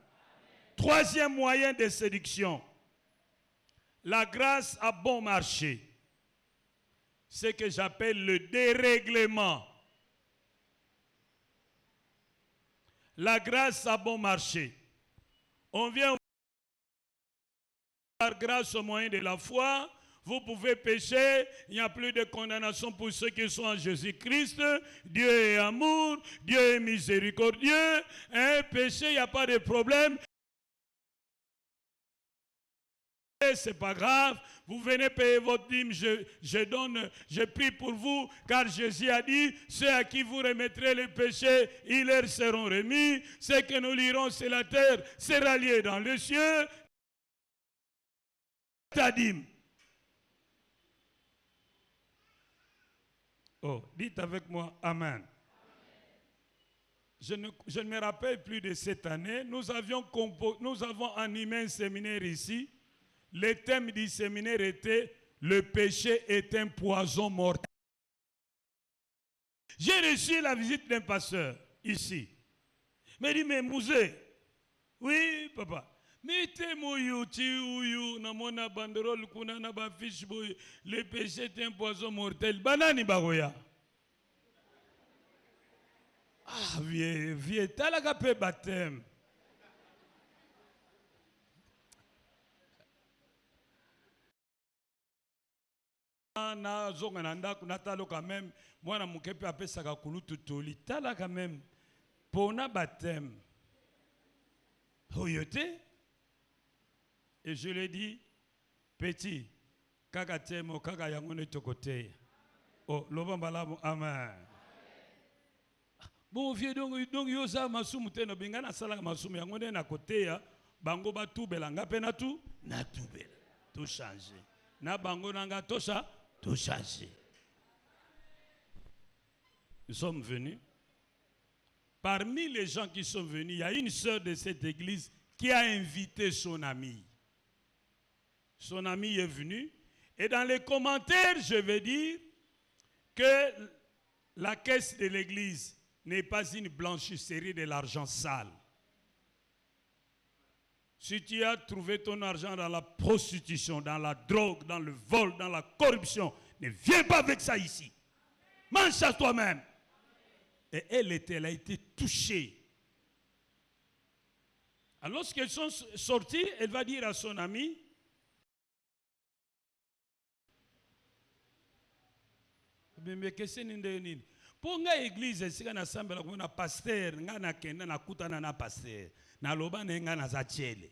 Troisième moyen de séduction. La grâce à bon marché. Ce que j'appelle le dérèglement. La grâce à bon marché. On vient par grâce au moyen de la foi, vous pouvez pécher, il n'y a plus de condamnation pour ceux qui sont en Jésus-Christ. Dieu est amour, Dieu est miséricordieux. Péché, il n'y a pas de problème. C'est pas grave, vous venez payer votre dîme, je prie pour vous, car Jésus a dit, ceux à qui vous remettrez les péchés, ils leur seront remis. Ce que nous lirons sur la terre sera lié dans les cieux. Ta dîme. Oh, dites avec moi, amen. Je ne me rappelle plus de cette année, nous avons animé un séminaire ici. Le thème du séminaire était « Le péché est un poison mortel ». J'ai reçu la visite d'un pasteur ici. Il m'a dit, mais Mouzé, oui papa, mettez moi YouTube, namona banderole kuna na ba fiche boy, le péché est un poison mortel. Banani bagoya. Ah vieux, talaga pe baptême. Na zonga na ndako natalo quand même mwana mukepe apesaka kulutu toli tala quand même pona baptême oyote. Et je lui ai dit, petit kaka temo kaka yango ne tokote. Oh loba malamu amen. Bon vieux donc yoza masumu teno bingana sala masumu yango nde na côté ya bango ba tubela ngape na tubela tout changer na bango nanga tosha tout changer. Nous sommes venus. Parmi les gens qui sont venus, il y a une sœur de cette église qui a invité son ami. Son ami est venu et dans les commentaires, je vais dire que la caisse de l'église n'est pas une blanchisserie de l'argent sale. Si tu as trouvé ton argent dans la prostitution, dans la drogue, dans le vol, dans la corruption, ne viens pas avec ça ici. Mange ça toi-même. Et elle a été touchée. Alors lorsqu'elles sont sorties, elle va dire à son ami, mais qu'est-ce que pour l'église, si on a un pasteur, on a un pasteur, na loba nenga na zachele,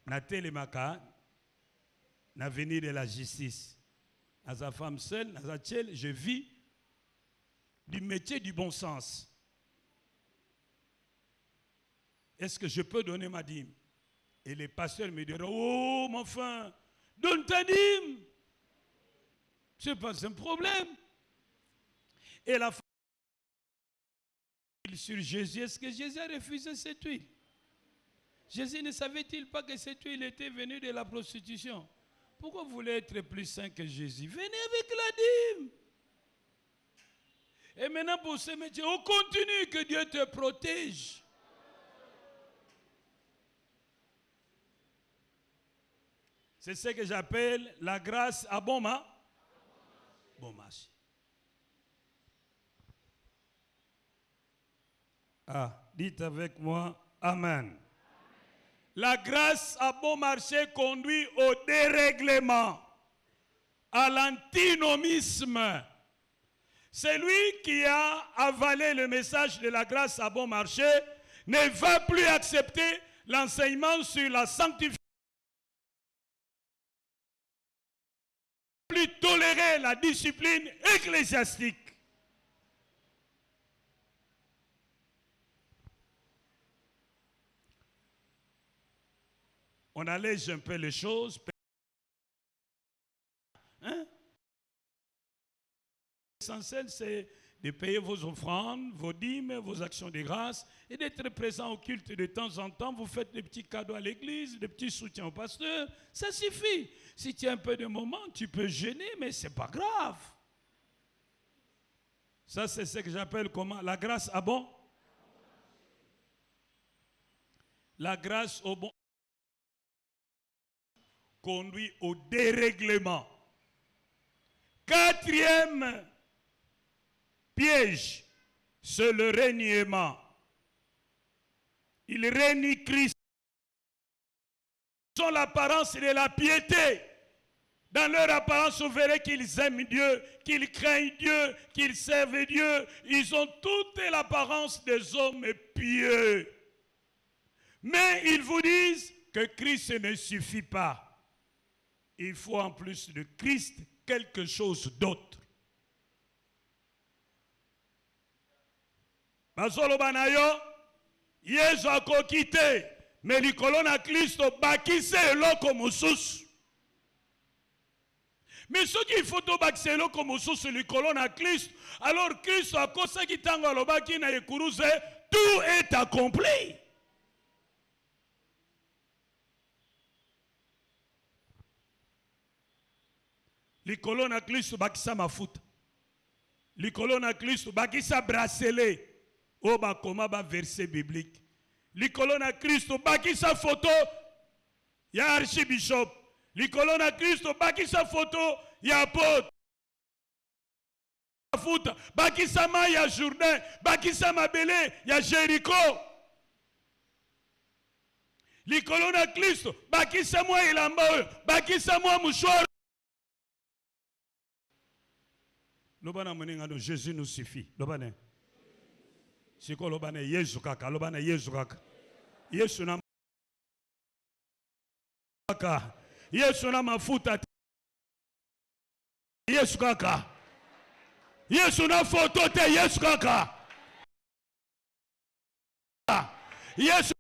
na telemaka, na venir de la justice, na sa femme seule, na zachele, je vis du métier du bon sens. Est-ce que je peux donner ma dîme? Et les pasteurs me diront, oh mon enfant, donne ta dîme. Ce n'est pas un problème. Et la femme sur Jésus, est-ce que Jésus a refusé cette huile? Jésus ne savait-il pas que cette huile était venue de la prostitution? Pourquoi vous voulez être plus saint que Jésus? Venez avec la dîme. Et maintenant pour ce métier, on continue, que Dieu te protège. C'est ce que j'appelle la grâce à bon marché. Ah, dites avec moi, Amen. La grâce à bon marché conduit au dérèglement, à l'antinomisme. Celui qui a avalé le message de la grâce à bon marché ne va plus accepter l'enseignement sur la sanctification, plus tolérer la discipline ecclésiastique. On allège un peu les choses. Hein? L'essentiel, c'est de payer vos offrandes, vos dîmes, vos actions de grâce et d'être présent au culte de temps en temps. Vous faites des petits cadeaux à l'église, des petits soutiens au pasteur. Ça suffit. Si tu as un peu de moment, tu peux jeûner, mais ce n'est pas grave. Ça, c'est ce que j'appelle comment? La grâce à bon. La grâce au bon conduit au dérèglement. Quatrième piège, c'est le reniement. Ils renient Christ. Ils ont l'apparence de la piété. Dans leur apparence, vous verrez qu'ils aiment Dieu, qu'ils craignent Dieu, qu'ils servent Dieu. Ils ont toute l'apparence des hommes pieux. Mais ils vous disent que Christ ne suffit pas. Il faut en plus de Christ quelque chose d'autre. Basolo banayo, Yesu akokite, mais likolo na Kristo bakise eloko mosusu. Mais ce qu'il faut to bakise eloko mosusu likolo na Kristo, alors Kristo akosaki tango alobaki na ekuruze, tout est accompli. Likolo na Kristo bakisa mafuta. Likolo na Kristo bakisa bracelet. O bakoma ba verset biblique. Likolo na Kristo bakisa photo ya archibishop. Likolo na Kristo bakisa photo ya apôtre. Mafuta bakisa ma ya Jourdain, bakisa mabele ya Jéricho. Likolo na Kristo bakisa mwa elamba oyo, bakisa mwa mouchoir. Lobana monengano Jésus nous suffit. Lobana. Siko lobana Yesu kaka, lobana Yesu kaka. Yesu na kaka. Yesu na mafuta. Yesu kaka. Yesu na photo te Yesu kaka. Yesu.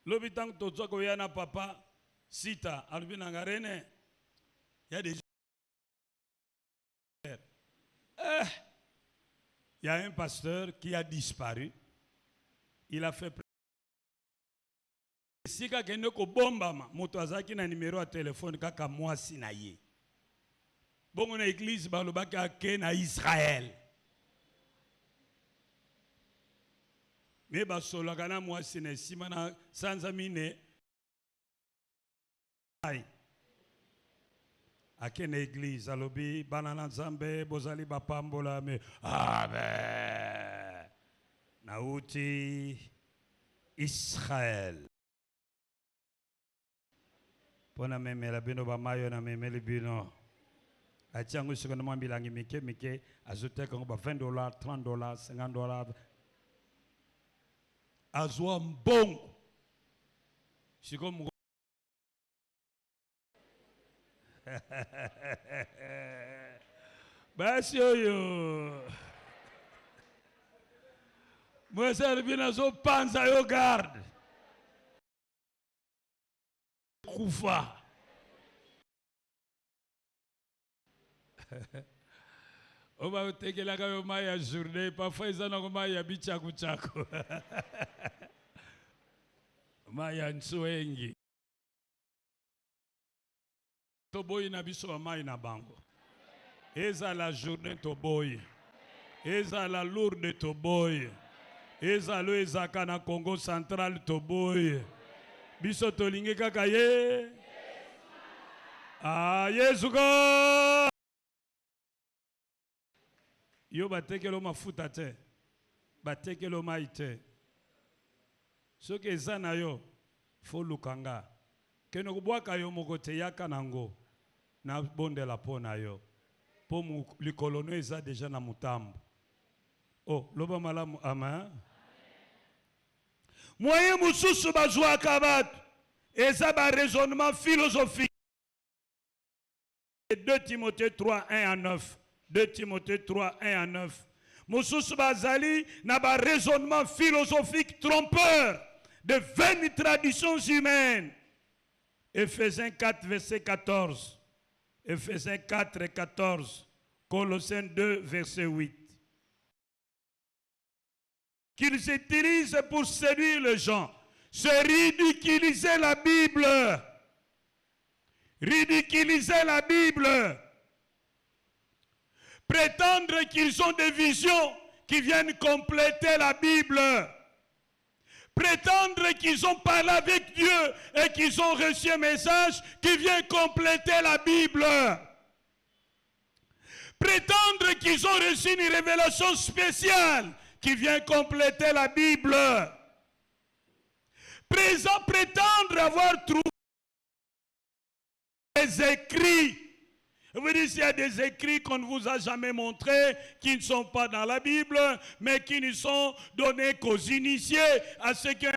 L'hôpital Tozo Koyana papa Sita Albina Garene. Il y a des il y a un pasteur qui a disparu. Il a fait si kakende ko bombama moto azaki na numéro ya téléphone kaka mwasi na ye. Bongo na église balobaki ake na Israël. Mais basolaka na mwasi na sima na sanzamine ake na église alobi banana nzambe bozali bapambola me amen nauti Israël pona memela bino bamayo na memeli bino atiango sekondo mambilangi mike azoteka ngo ba $20 $30 $50 azwa mbongo sikomo basi oyo mwese albina zo panza yo garde kufa oba utekelaka yo mai ya journée parfois eza na mai ya bichakuchaku mai ya nswengi toboyi na biso ba mai na bango eza la journée toboyi eza la lourde toboyi eza lo ezaka na Congo central toboyi biso tolingi kaka ye Yesu ko yo batekelo mafuta te batekelo mai te soki eza na yo fo lukanga keno kubwaka yo moko te yaka nango na bondela po na yo po likolo no eza deja na mutambo oh loba malamu amen moyen mususu bazwaka bato eza ba raisonnement philosophique 2 Timothée 3 1 à 9 2 Timothée 3 1 à 9 mususu bazali na ba raisonnement philosophique trompeur de vaines traditions humaines. Éphésiens 4 verset 14 Éphésiens 4 14 Colossiens 2 verset 8 qu'ils utilisent pour séduire les gens, c'est ridiculiser la Bible. Ridiculiser la Bible. Prétendre qu'ils ont des visions qui viennent compléter la Bible. Prétendre qu'ils ont parlé avec Dieu et qu'ils ont reçu un message qui vient compléter la Bible. Prétendre qu'ils ont reçu une révélation spéciale qui vient compléter la Bible. Prétendre avoir trouvé des écrits. Vous dites qu'il y a des écrits qu'on ne vous a jamais montrés, qui ne sont pas dans la Bible, mais qui ne sont donnés qu'aux initiés, à ceux qui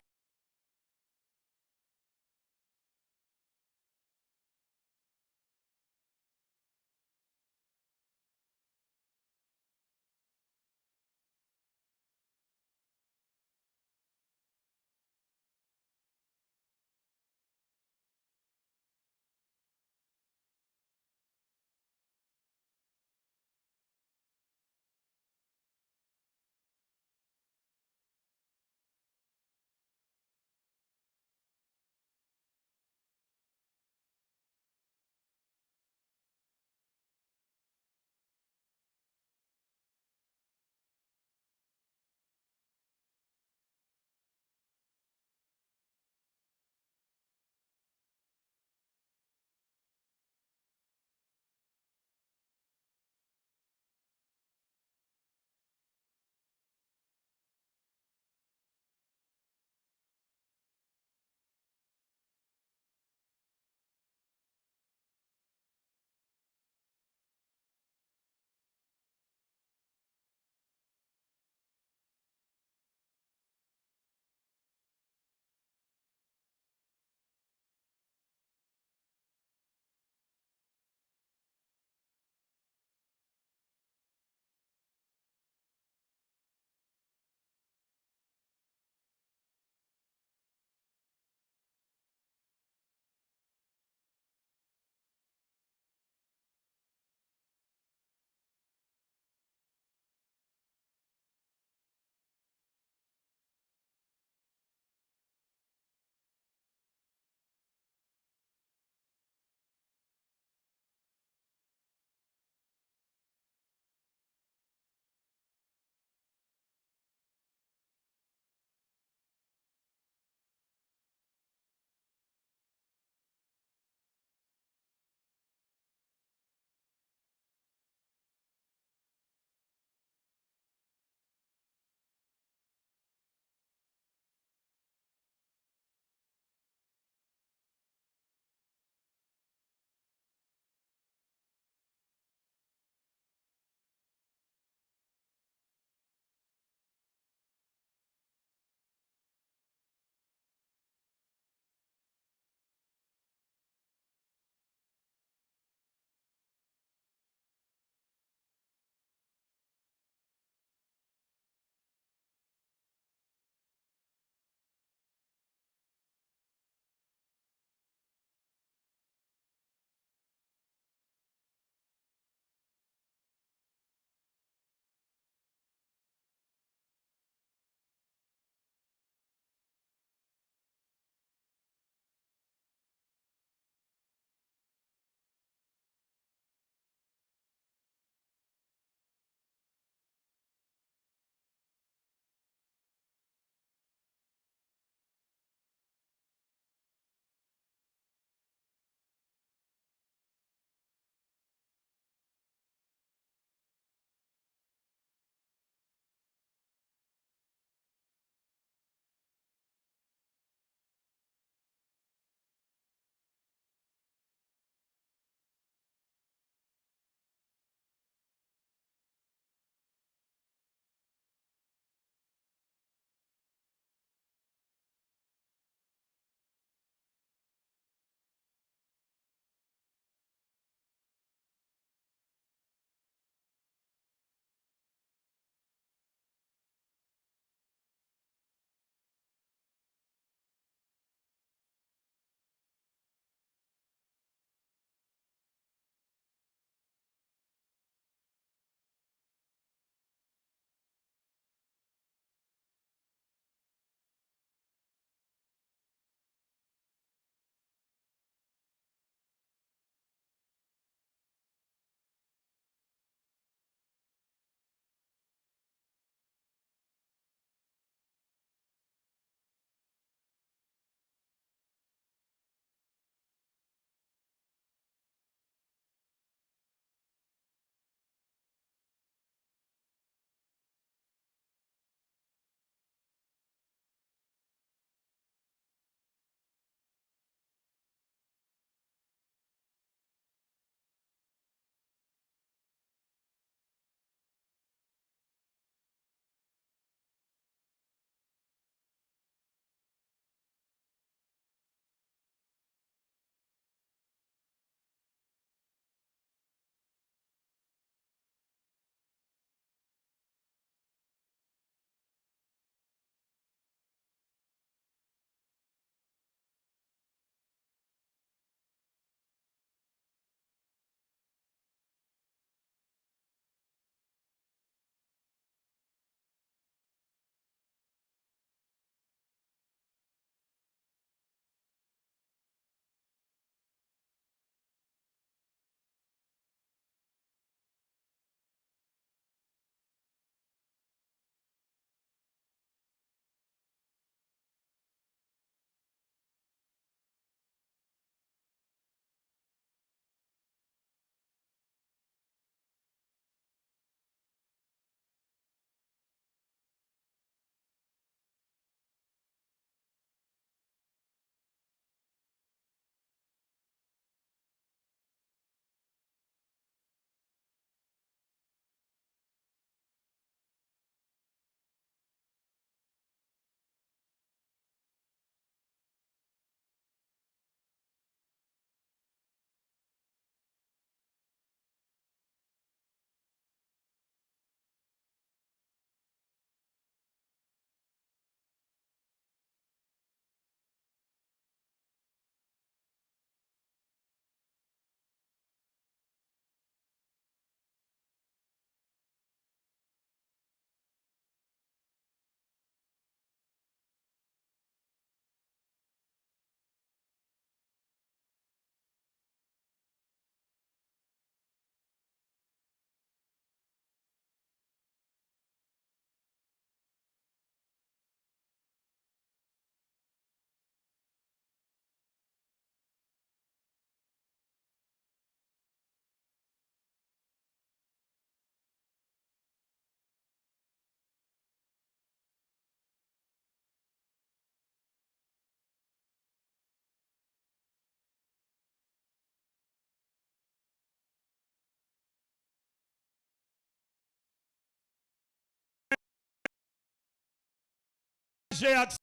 j'ai accès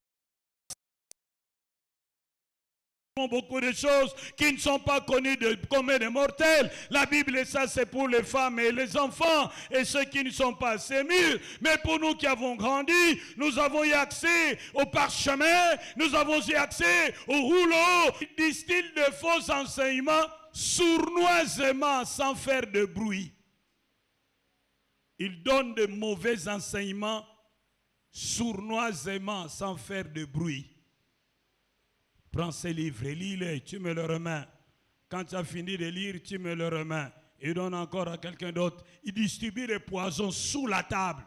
beaucoup de choses qui ne sont pas connues de commun des mortels. La Bible, et ça c'est pour les femmes et les enfants et ceux qui ne sont pas assez mûrs. Mais pour nous qui avons grandi, nous avons eu accès au parchemin, nous avons eu accès au rouleau. Ils distillent de faux enseignements sournoisement sans faire de bruit. Ils donnent de mauvais enseignements sournoisement sans faire de bruit. Prends ces livres et lis-les, tu me le remets. Quand tu as fini de lire, tu me le remets. Et donne encore à quelqu'un d'autre. Il distribue des poisons sous la table.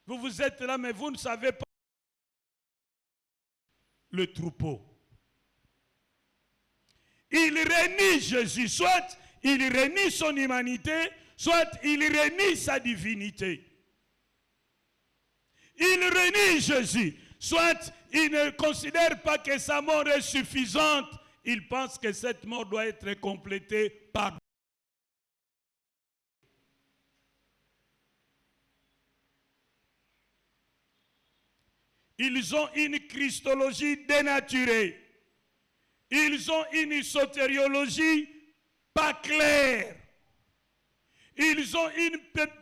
Vous êtes là, mais vous ne savez pas le troupeau. Il renie Jésus, soit il renie son humanité, soit il renie sa divinité. Il renie Jésus. Soit il ne considère pas que sa mort est suffisante, il pense que cette mort doit être complétée par... Ils ont une christologie dénaturée. Ils ont une sotériologie pas claire. Ils ont une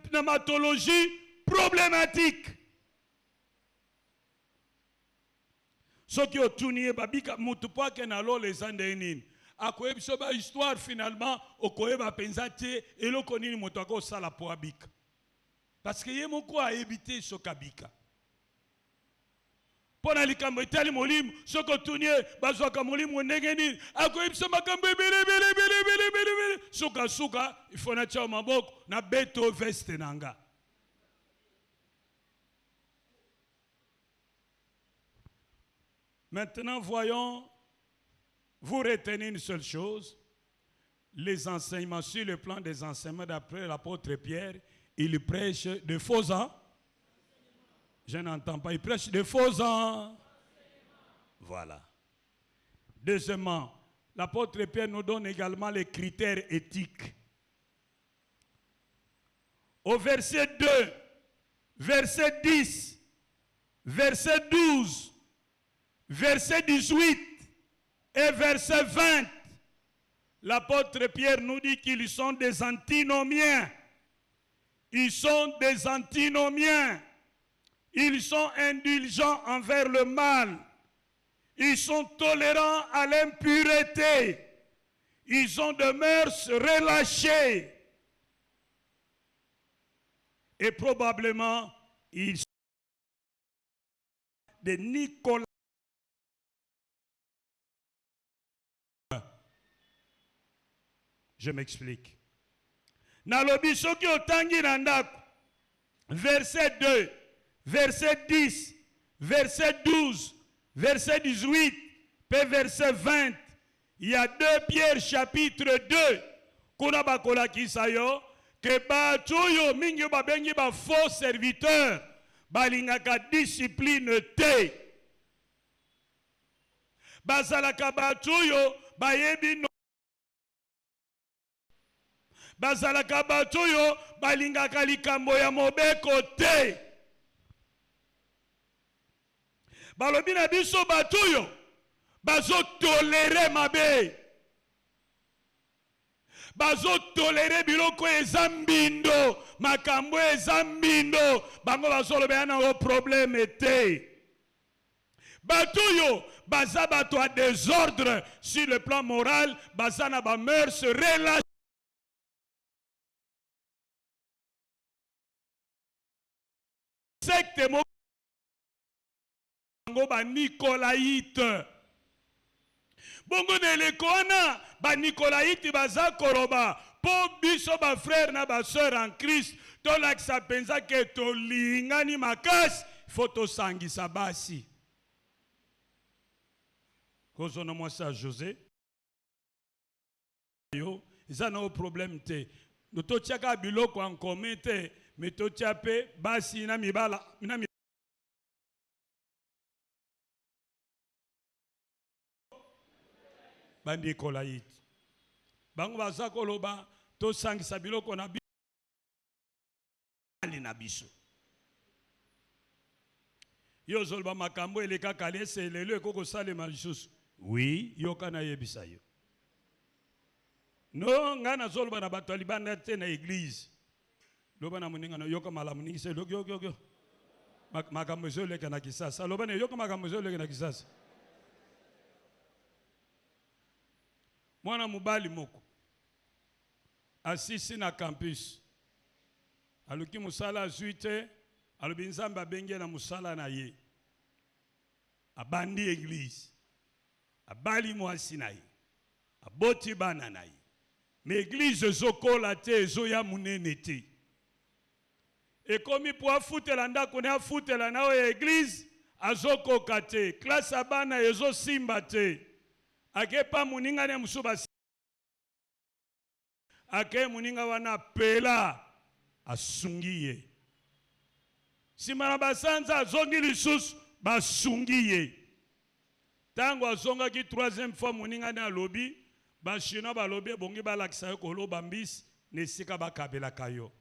pneumatologie problématique. Ce qui est tourné, babika mutupa ke nalo les andenin. Akoye bisoba histoire finalement okoye ba penzate eloko nini moto ako sala po abika. Parce que yemoko a évité ce kabika. Pona likambo itali molim soko tourné bazwaka molim ndenge nini akoye bisoba kambo bele suka il faut na cha maboko na beto veste nanga. Maintenant, voyons, vous retenez une seule chose, les enseignements, sur le plan des enseignements d'après l'apôtre Pierre, il prêche de faux ans. Je n'entends pas, il prêche de faux ans. Voilà. Deuxièmement, l'apôtre Pierre nous donne également les critères éthiques. Au verset 2, verset 10, verset 12, verset 18 et verset 20, l'apôtre Pierre nous dit qu'ils sont des antinomiens. Ils sont des antinomiens. Ils sont indulgents envers le mal. Ils sont tolérants à l'impureté. Ils ont de mœurs relâchées. Et probablement, ils sont des Nicolas. Je m'explique. Nalobi soki otangi na ndako. Verset 2, verset 10, verset 12, verset 18, puis verset 20. Il y a 2 Pierre chapitre 2. Kuna bakola kisayo que batuyo mingi babengi ba faux serviteurs. Balingaka discipline te. Bazalaka batuyo bayebi no bazalaka batuyo balingaka likambo ya mobeko te. Balobi na biso batuyo bazo tolere mabe. Bazo tolere biloko ezambindo, makambo ezambindo, bango bazo lobe na o problème te. Batuyo baza bato à désordre sur le plan moral, baza na ba mœurs relâchées. Secte mo bango ba Nicolaïte. Bongo neleko wana ba Nicolaïte baza koroba po biso ba frère na ba sœur en Christ to lakisa penza ke to lingani makasi faut sangisa basi. Kozo na mwasa José yo za no problème te. No to tiaka biloko en commun te. Mais to tiape basi na mibala na mi bandi kolaït bango baza koloba to sangisa biloko na ali na biso. Yo zolba makambo eleka kale se lelo ekoko salema lisusu. Oui, yoka na yebisa yo. No, ngana zolba na bato libanda te na église. Loba na muninga na yoka malamu ningi se yo. Makambo zoleka na kisasa. Loba na yoka makambo zoleka na kisasa. Mwana mubali moko. Asisi na campus. Aluki musala zuite, alubi nzamba benge na musala na ye. Abandi église. Abali mwasi na ye. Aboti bana na ye. Mais église zokola te zoya munene te. Et comme il pourra foutre la nda kone a foutre la na église azoko kate. Classe abana ezo simba te. Ake pa muninga ne musuba. Ake muninga wana pela asungiye. Simana basanza azongi lisusu basungiye. Tango azonga ki troisième fois muninga ne alobi bashina balobi bongi balakisa yo kolo bambis nesika bakabela kayo.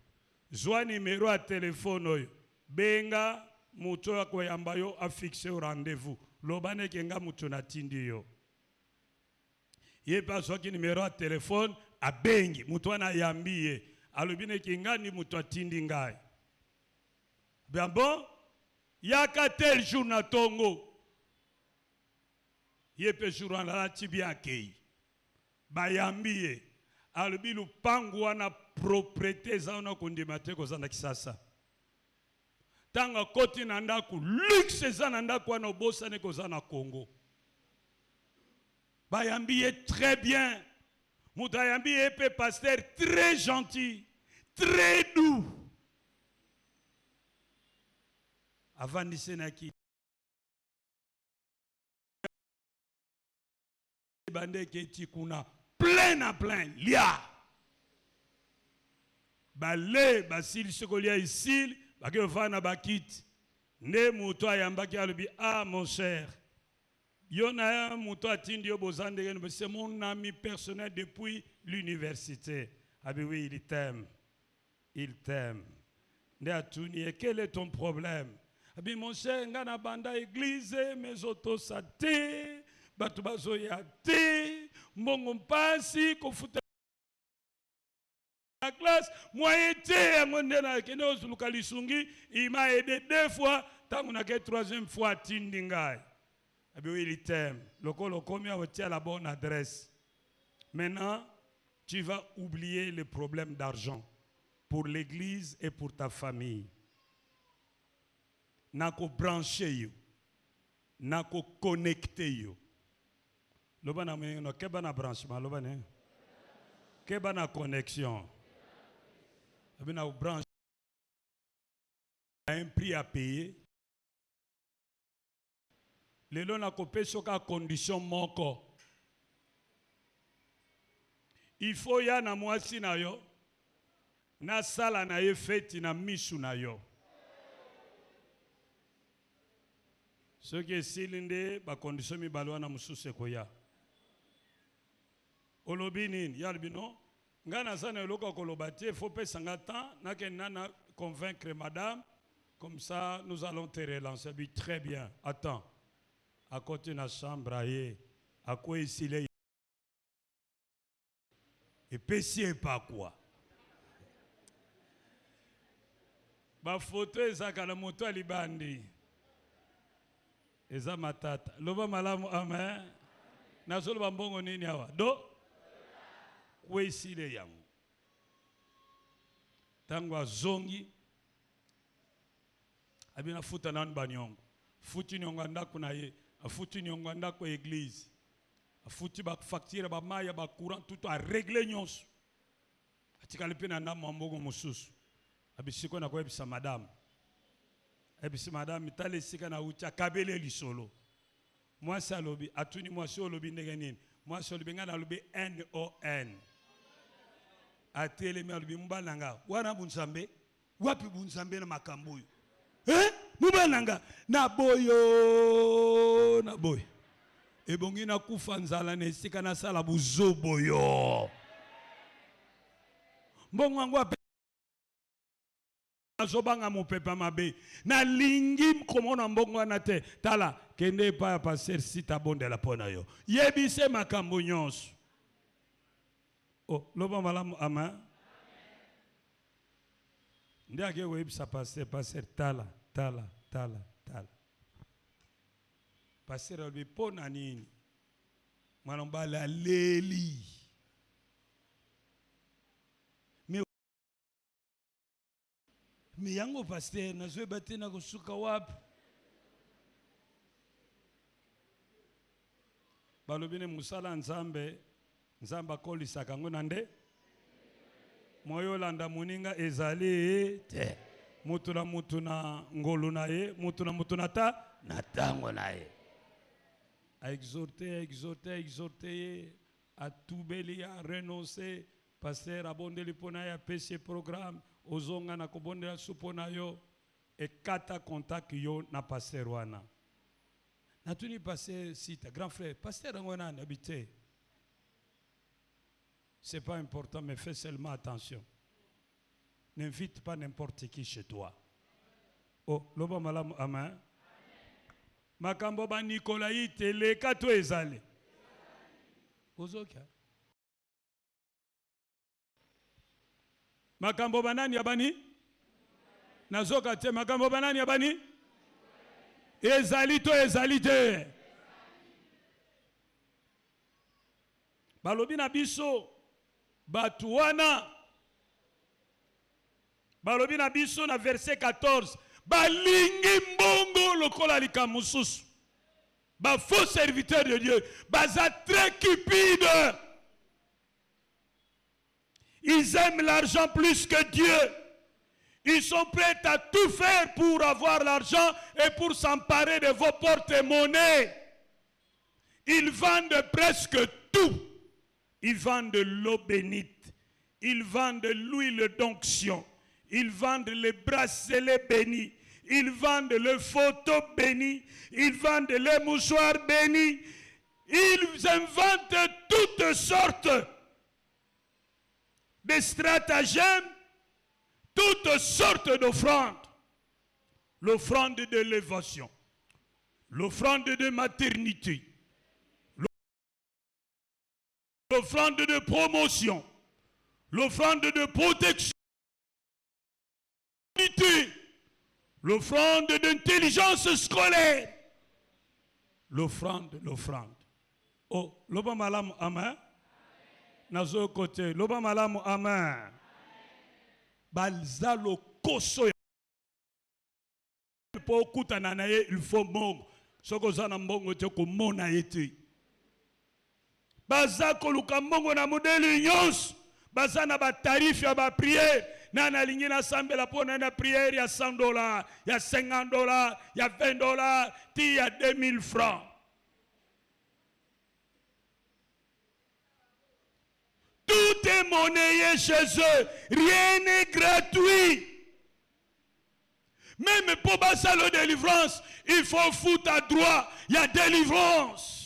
Zwa numéro à téléphone oyo. Benga muto ya koyamba yo a fixé au rendez-vous. Lobane kenga muto na tindi yo. Ye pa soki numéro à téléphone a bengi muto na yambiye. Alobine kenga ni muto atindi ngai. Bien bon? Yaka tel jour na tongo. Ye pe jour na la tibia kei. Bayambiye. Alobi lupangu wana propriété zaona kondimate ko zana kisasa. Tanga koti na ndaku luxe zana ndaku wana obosa ne ko zana Congo. Bayambiye très bien. Moutayambiye pe pasteur très gentil, très doux. Avant de senaki bande keti kuna plein à plein lia. Balé basil sokolia ici bake vana bakit ne muto ayambaki alubi ah mon cher yona muto atindi yo bozande c'est mon ami personnel depuis l'université. Ah ben oui, il t'aime ne atuni et quel est ton problème? Ah ben mon cher ngana banda église mes autos sate batu bazoya te mbongo mpasi kofuta la classe, moi été à mon dena keno zuluka lisungi, il m'a aidé 2 fois, tant qu'on a que 3e fois tindingai. Eh bien il t'aime. Le commis a la bonne adresse. Maintenant, tu vas oublier les problèmes d'argent pour l'église et pour ta famille. Nako brancher yo, nako connecter yo. Lobana no kebana branchement, lobana kebana connexion. Une branche a un prix à payer. Les lois n'a copé sur la condition moko. Il faut y a na mwasi na yo, na sala na ye feti na misu na yo. Ce qui est silinde ba condition mi balwa na mususe koya. Olobinin yalbino. Ngana sana loko kolobati, il faut pas s'engager, n'a que nana convaincre madame, comme ça nous allons te relancer. Très bien, attends, à côté de la chambre, à quoi ici les et pessier pas quoi. Ba photo ezaka na moto alibandi. Eza matata. Loba malamu amen. Nazolo bambongo nini hawa? Do kwesile yangu tangu azongi abina futa nani banyongo futi nyongo ndako na ye afuti nyongo ndako église afuti ba facture ba maya ba courant tout a régler nyonso atikali pe na ndamo mbongo mususu abisiko na ko ebisa madame mitale sika na ucha kabele lisolo moi ça lobi atuni moi so lobi ndenge nini moi so lobi ngana lobi NON atele mi alubi mbananga wana bunsambe wapi bunsambe na makambuyo mbananga na boyo ebongi na kufa nzala na esika na sala buzoboyo mbongo wangu azobanga mopepa mabe na lingi komona mbongo wana te tala kende pa passer si tabondela pona yo yebise makambo nyonso. Oh loba malamu amen. Ndiake webisa passer tala passer albi pona nini mwana mbala leli mi yango pasteur nazwe batena kusuka wapi balobine musala nzambe akolisaka ngo nande moyo landa muninga ezali te mutu na ngolu na ye mutu na ta na tango na ye a exhorter a toubeli a renoncer pasteur abondeli pona ya pese programme ozonga na kobondela supona yo e kata contact yo na pasteur wana na tuni pasteur sita grand frère pasteur ngona habité. C'est pas important, mais fais seulement attention. N'invite pas n'importe qui chez toi. Oh, loba malamu amen. Makambo ba Nikolaïte le kato ezali. Ozoka. Makambo banani abani? Nazoka te makambo banani abani? Ezali to ezali te. Balobi na biso Batuana balobi na biso na verset 14 balingi mbongo lokola likamususu ba faux serviteurs de Dieu baza très cupides, ils aiment l'argent plus que Dieu, ils sont prêts à tout faire pour avoir l'argent et pour s'emparer de vos porte-monnaies. Ils vendent presque tout. Ils vendent de l'eau bénite, ils vendent de l'huile d'onction, ils vendent les bracelets bénis, ils vendent les photos bénies, ils vendent les mouchoirs bénis, ils inventent toutes sortes de stratagèmes, toutes sortes d'offrandes. L'offrande de l'élévation, l'offrande de maternité, l'offrande de promotion, l'offrande de protection, l'offrande d'intelligence scolaire, l'offrande. Oh, loba malamu amen. Nazo côté, loba malamu amen. Balzalo koso po kutana na ye il faut mbongo. Soko zana mbongo te ko mona yete. Baza koluka mbongo na modeli nyonso baza na ba tarif ya ba prière na lingi na sambela pona na prière ya $100 ya $50 ya $20 ti ya 2000 francs. Tout est monnayé chez eux, rien n'est gratuit. Même pour passer la délivrance, il faut foutre à droit, il y a délivrance.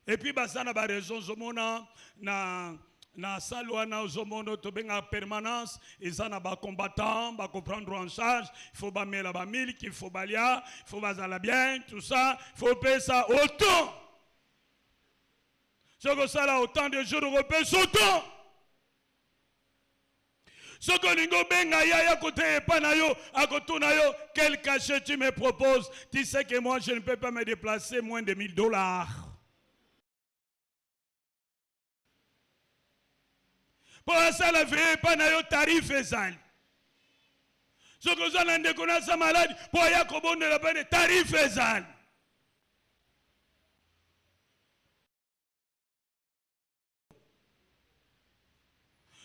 Et puis basana ba raison zomona na salwana zomono to benga permanence ezana ba combattant ba prendre en charge, il faut ba mela ba milk, il faut balia, il faut bazala bien, tout ça, il faut payer ça autant. Ce que ça là autant de jours de repos autant. Ce que l'ingo benga ya côté panayo à côté nayo, quel cachet tu me proposes? Tu sais que moi je ne peux pas me déplacer moins de $1000. Pour ça, la vraie panayo tarif ezali. Ce que ça n'en déconne sa malade, pour y avoir de la peine tarif ezali.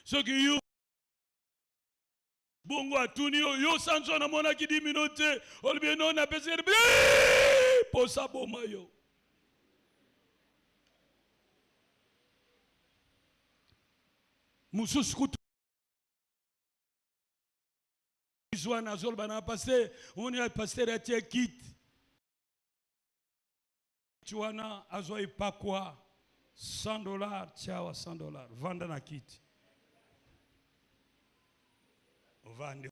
Ce qui yo bongo atuni yo sanso na mona ki 10 minutes, olbie non na pese pour ça boma yo. Musus kutu Zwana zol bana passer, on est passer à tia kit. Tuana azoi pakwa $100, tiawa $100, vanda na kit. Ovande.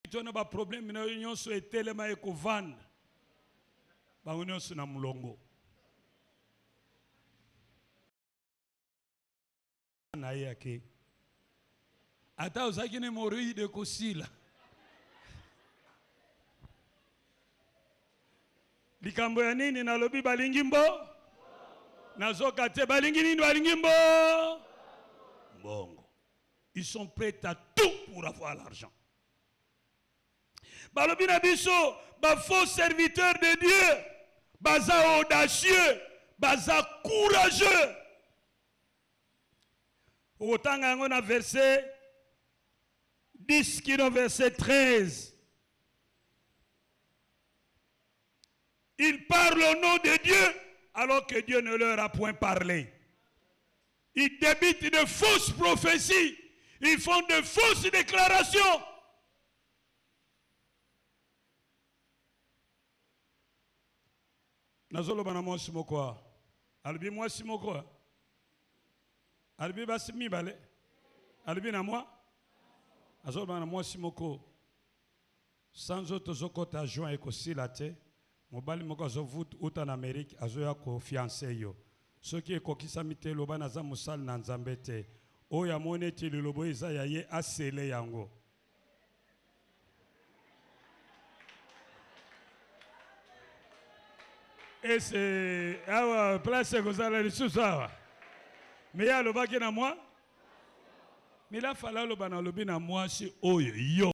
Tu as un problème, mais union so etelema eko vanda. Ba union so na mulongo. Na yake. Ata ozaki ne mori de kosila. Likambo ya nini nalobi balingi mbo? Nazoka te balingi nini balingi mbo? Mbongo. Ils sont prêts à tout pour avoir l'argent. Balobi na biso, ba faux serviteurs de Dieu, baza audacieux, baza courageux. Otanga yango na verset 10 kino verset 13. Ils parlent au nom de Dieu alors que Dieu ne leur a point parlé. Ils débitent de fausses prophéties. Ils font de fausses déclarations. Nazolo bana mwasi moko. Albi mwasi moko. Albi basi mibale. Albi na moi. Nazolo bana mwasi moko. Sans autre zokota joint ekosilate. Mobali moko azovut uta na Amerique azoya ko fiancé yo. Soki ekokisa mitelo bana za musal na nzambe te. Oya mone ti lilobo eza ya ye asele yango. Et c'est awa place kozala lisusu awa. Mais ya lobaki na moi. Mais la fala loba na lobi na moi si oyo yo.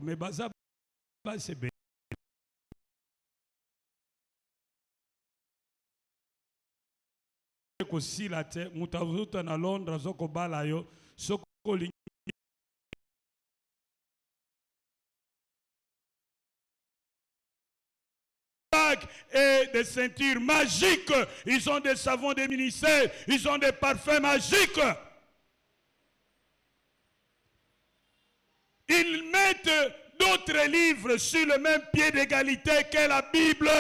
mais baza c'est bien. Aussi la terre, mutavuta na Londres zoko bala yo soko et des ceintures magiques, ils ont des savons des ministères, ils ont des parfums magiques. Ils mettent d'autres livres sur le même pied d'égalité que la Bible.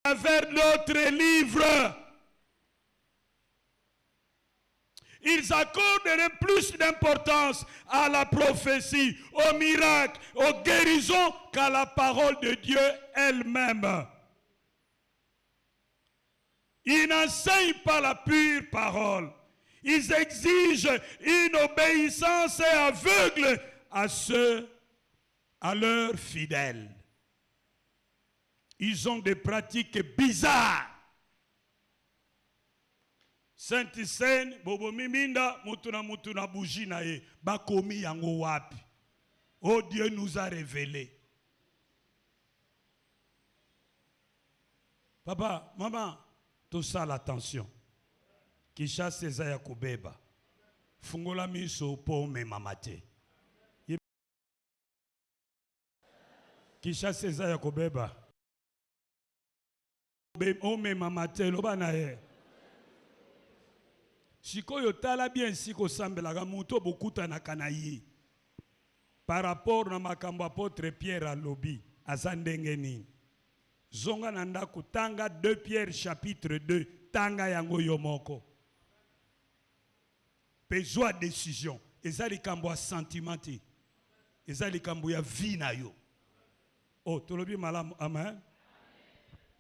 Vers d'autres livres. Ils accorderaient plus d'importance à la prophétie, au miracle, aux guérisons qu'à la parole de Dieu elle-même. Ils n'enseignent pas la pure parole. Ils exigent une obéissance aveugle à leurs fidèles. Ils ont des pratiques bizarres. Saint-Hyacinthe, Bobo Miminda, Mutuna bougie na ye, bakomi yango wapi. Oh, Dieu nous a révélé. Papa, maman, tout ça l'attention. Kisha César Yakubeba. Fungola miso po me mamate. Kisha César Yakubeba. O me mamate loba na ye. Sikoyo tala bien siko sambelaga muto bokuta na kanayi. Par rapport na makambo apôtre Pierre alobi azandengeni. Zonga nanda kutanga 2 Pierre chapitre 2 tanga yango yomoko. Besoin décision. Ezali kambo a sentimenti. Ezali kambo ya vie na yo. Oh, tolobi malamu amen.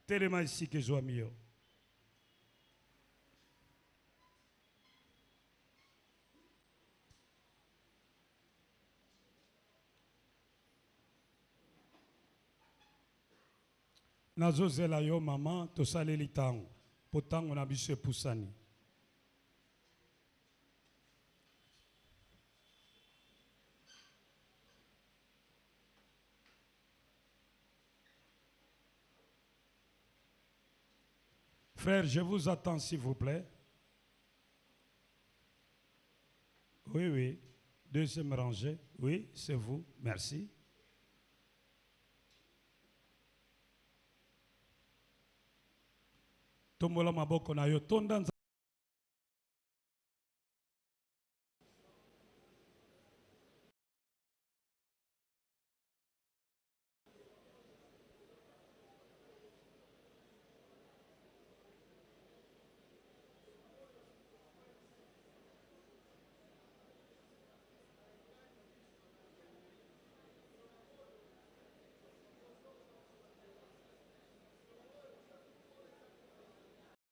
Telema ici que zo mio. Nazozela yo maman to saleli tango potango na biso pusani. Frère, je vous attends s'il vous plaît. Oui, oui. Deuxième rangée. Oui, c'est vous. Merci. Tombola maboko na yo tonda